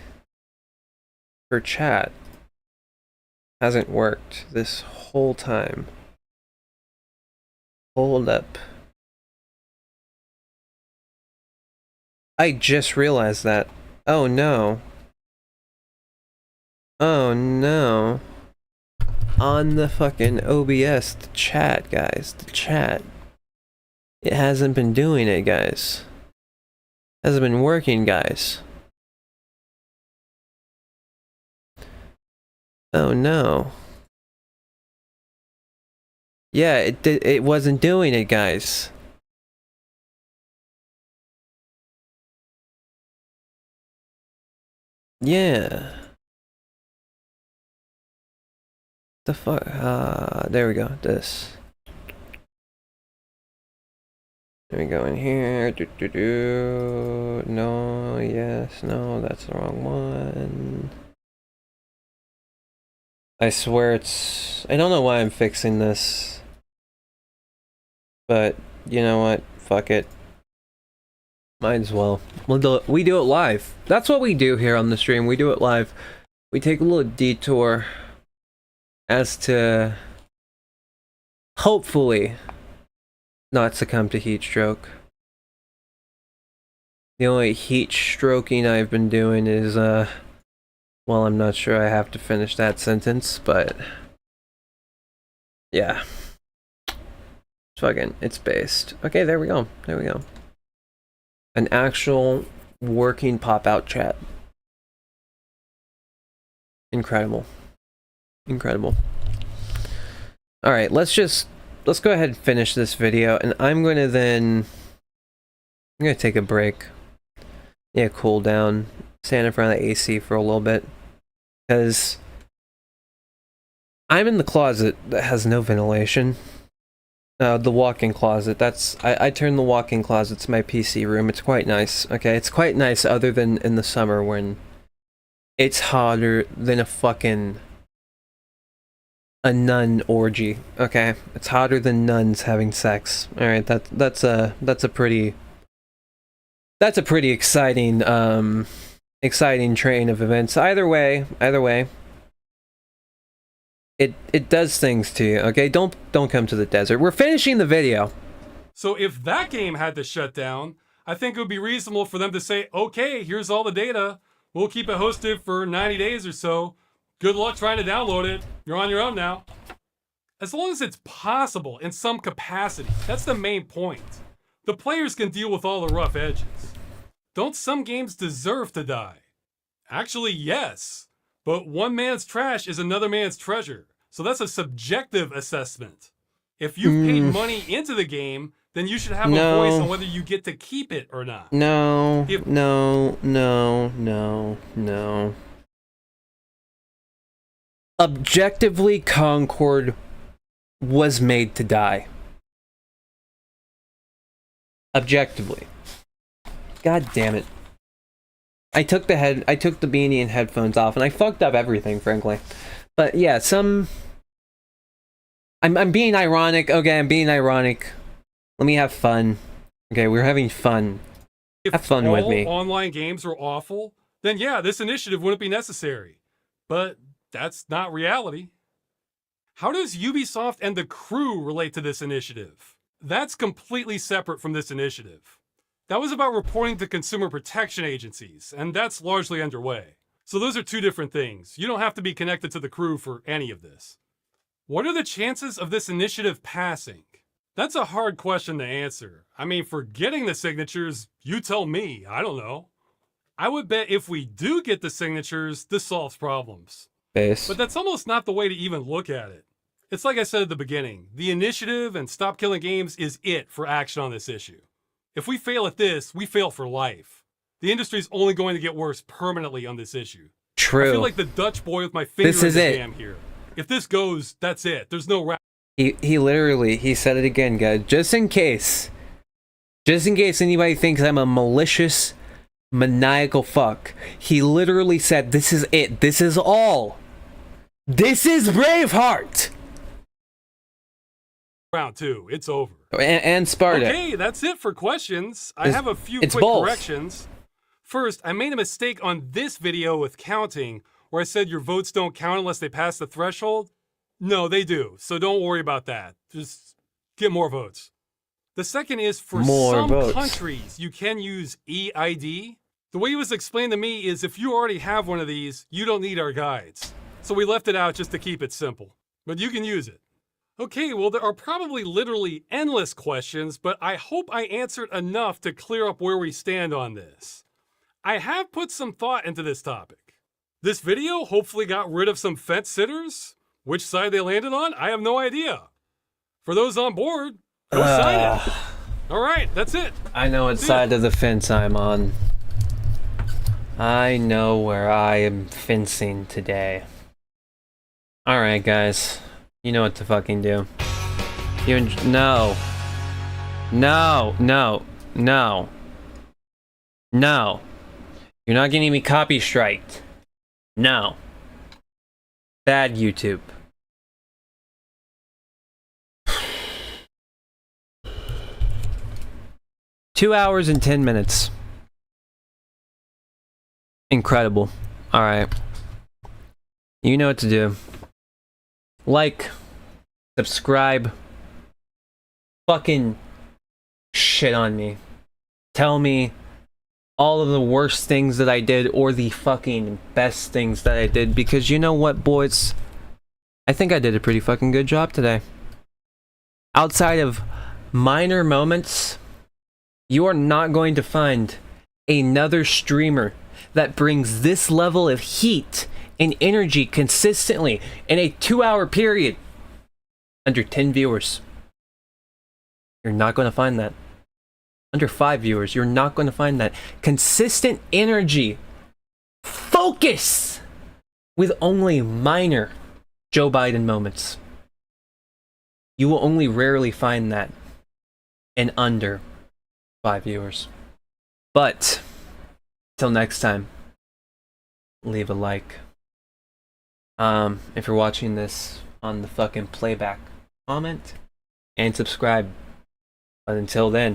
for chat hasn't worked this whole time. Hold up. I just realized that. Oh no. Oh no. On the fucking OBS, the chat, guys. The chat. It hasn't been doing it, guys. Hasn't been working, guys. Oh no. Yeah, it wasn't doing it, guys. Yeah. The fuck? There we go. This. There we go in here. No, yes, no, that's the wrong one. I swear it's... I don't know why I'm fixing this. But, you know what? Fuck it. Might as well. We do it live. That's what we do here on the stream. We do it live. We take a little detour as to hopefully not succumb to heat stroke. The only heat stroking I've been doing is, well, I'm not sure I have to finish that sentence, but yeah. Fucking, it's based. Okay, there we go. There we go. An actual working pop-out chat. Incredible. Incredible. Alright, let's go ahead and finish this video, and I'm gonna take a break. Yeah, cool down. Stand in front of the AC for a little bit. Because I'm in the closet that has no ventilation. The walk-in closet. I turn the walk-in closet to my PC room. It's quite nice. Okay, it's quite nice other than in the summer when it's hotter than a nun orgy. Okay, it's hotter than nuns having sex. All right, that's a pretty exciting exciting train of events. Either way. It does things to you, okay? Don't come to the desert. We're finishing the video. So if that game had to shut down, I think it would be reasonable for them to say, okay, here's all the data. We'll keep it hosted for 90 days or so. Good luck trying to download it. You're on your own now. As long as it's possible in some capacity. That's the main point. The players can deal with all the rough edges. Don't some games deserve to die? Actually, yes. But one man's trash is another man's treasure. So that's a subjective assessment. If you've paid money into the game, then you should have a voice on whether you get to keep it or not. No. Objectively, Concord was made to die. Objectively. God damn it. I took the beanie and headphones off, and I fucked up everything, frankly. But yeah, I'm being ironic. Okay, I'm being ironic. Let me have fun. Okay, we're having fun. If Have fun with all me. online games were awful, then yeah, this initiative wouldn't be necessary. But that's not reality. How does Ubisoft and the Crew relate to this initiative? That's completely separate from this initiative. That was about reporting to consumer protection agencies, and that's largely underway. So those are two different things. You don't have to be connected to the Crew for any of this. What are the chances of this initiative passing? That's a hard question to answer. I mean, for getting the signatures, you tell me. I don't know. I would bet if we do get the signatures, this solves problems. Base. But that's almost not the way to even look at it. It's like I said at the beginning, the initiative and Stop Killing Games is it for action on this issue. If we fail at this, we fail for life. The industry's only going to get worse permanently on this issue. True. I feel like the Dutch boy with my finger This in is the it. jam here. If this goes, that's it. There's no wrap. He literally, he said it again, guys. Just in case anybody thinks I'm a malicious, maniacal fuck. He literally said, this is it. This is all. This is Braveheart. Round two, it's over. And Sparta. Okay, that's it for questions. I have a few it's quick both. corrections. First, I made a mistake on this video with counting, where I said your votes don't count unless they pass the threshold. No, they do, so don't worry about that. Just get more votes. The second is for More some votes. countries, you can use EID. The way it was explained to me is if you already have one of these, you don't need our guides. So we left it out just to keep it simple. But you can use it. Okay, well, there are probably literally endless questions, but I hope I answered enough to clear up where we stand on this. I have put some thought into this topic. This video hopefully got rid of some fence sitters. Which side they landed on, I have no idea. For those on board, go sign it. All right, that's it. I know what See side ya. of the fence I'm on. I know where I am fencing today. Alright, guys. You know what to fucking do. No. No. No. No. No. You're not getting me copy striked. No. Bad YouTube. Two hours and 10 minutes. Incredible. Alright. You know what to do. Like, subscribe, fucking shit on me. Tell me all of the worst things that I did or the fucking best things that I did, because you know what, boys? I think I did a pretty fucking good job today. Outside of minor moments, you are not going to find another streamer that brings this level of heat and energy consistently in a 2-hour period under 10 viewers. You're not going to find that. Under 5 viewers, you're not going to find that. Consistent energy. Focus! With only minor Joe Biden moments. You will only rarely find that in under 5 viewers. But, till next time, leave a like. If you're watching this on the fucking playback, comment and subscribe. But until then,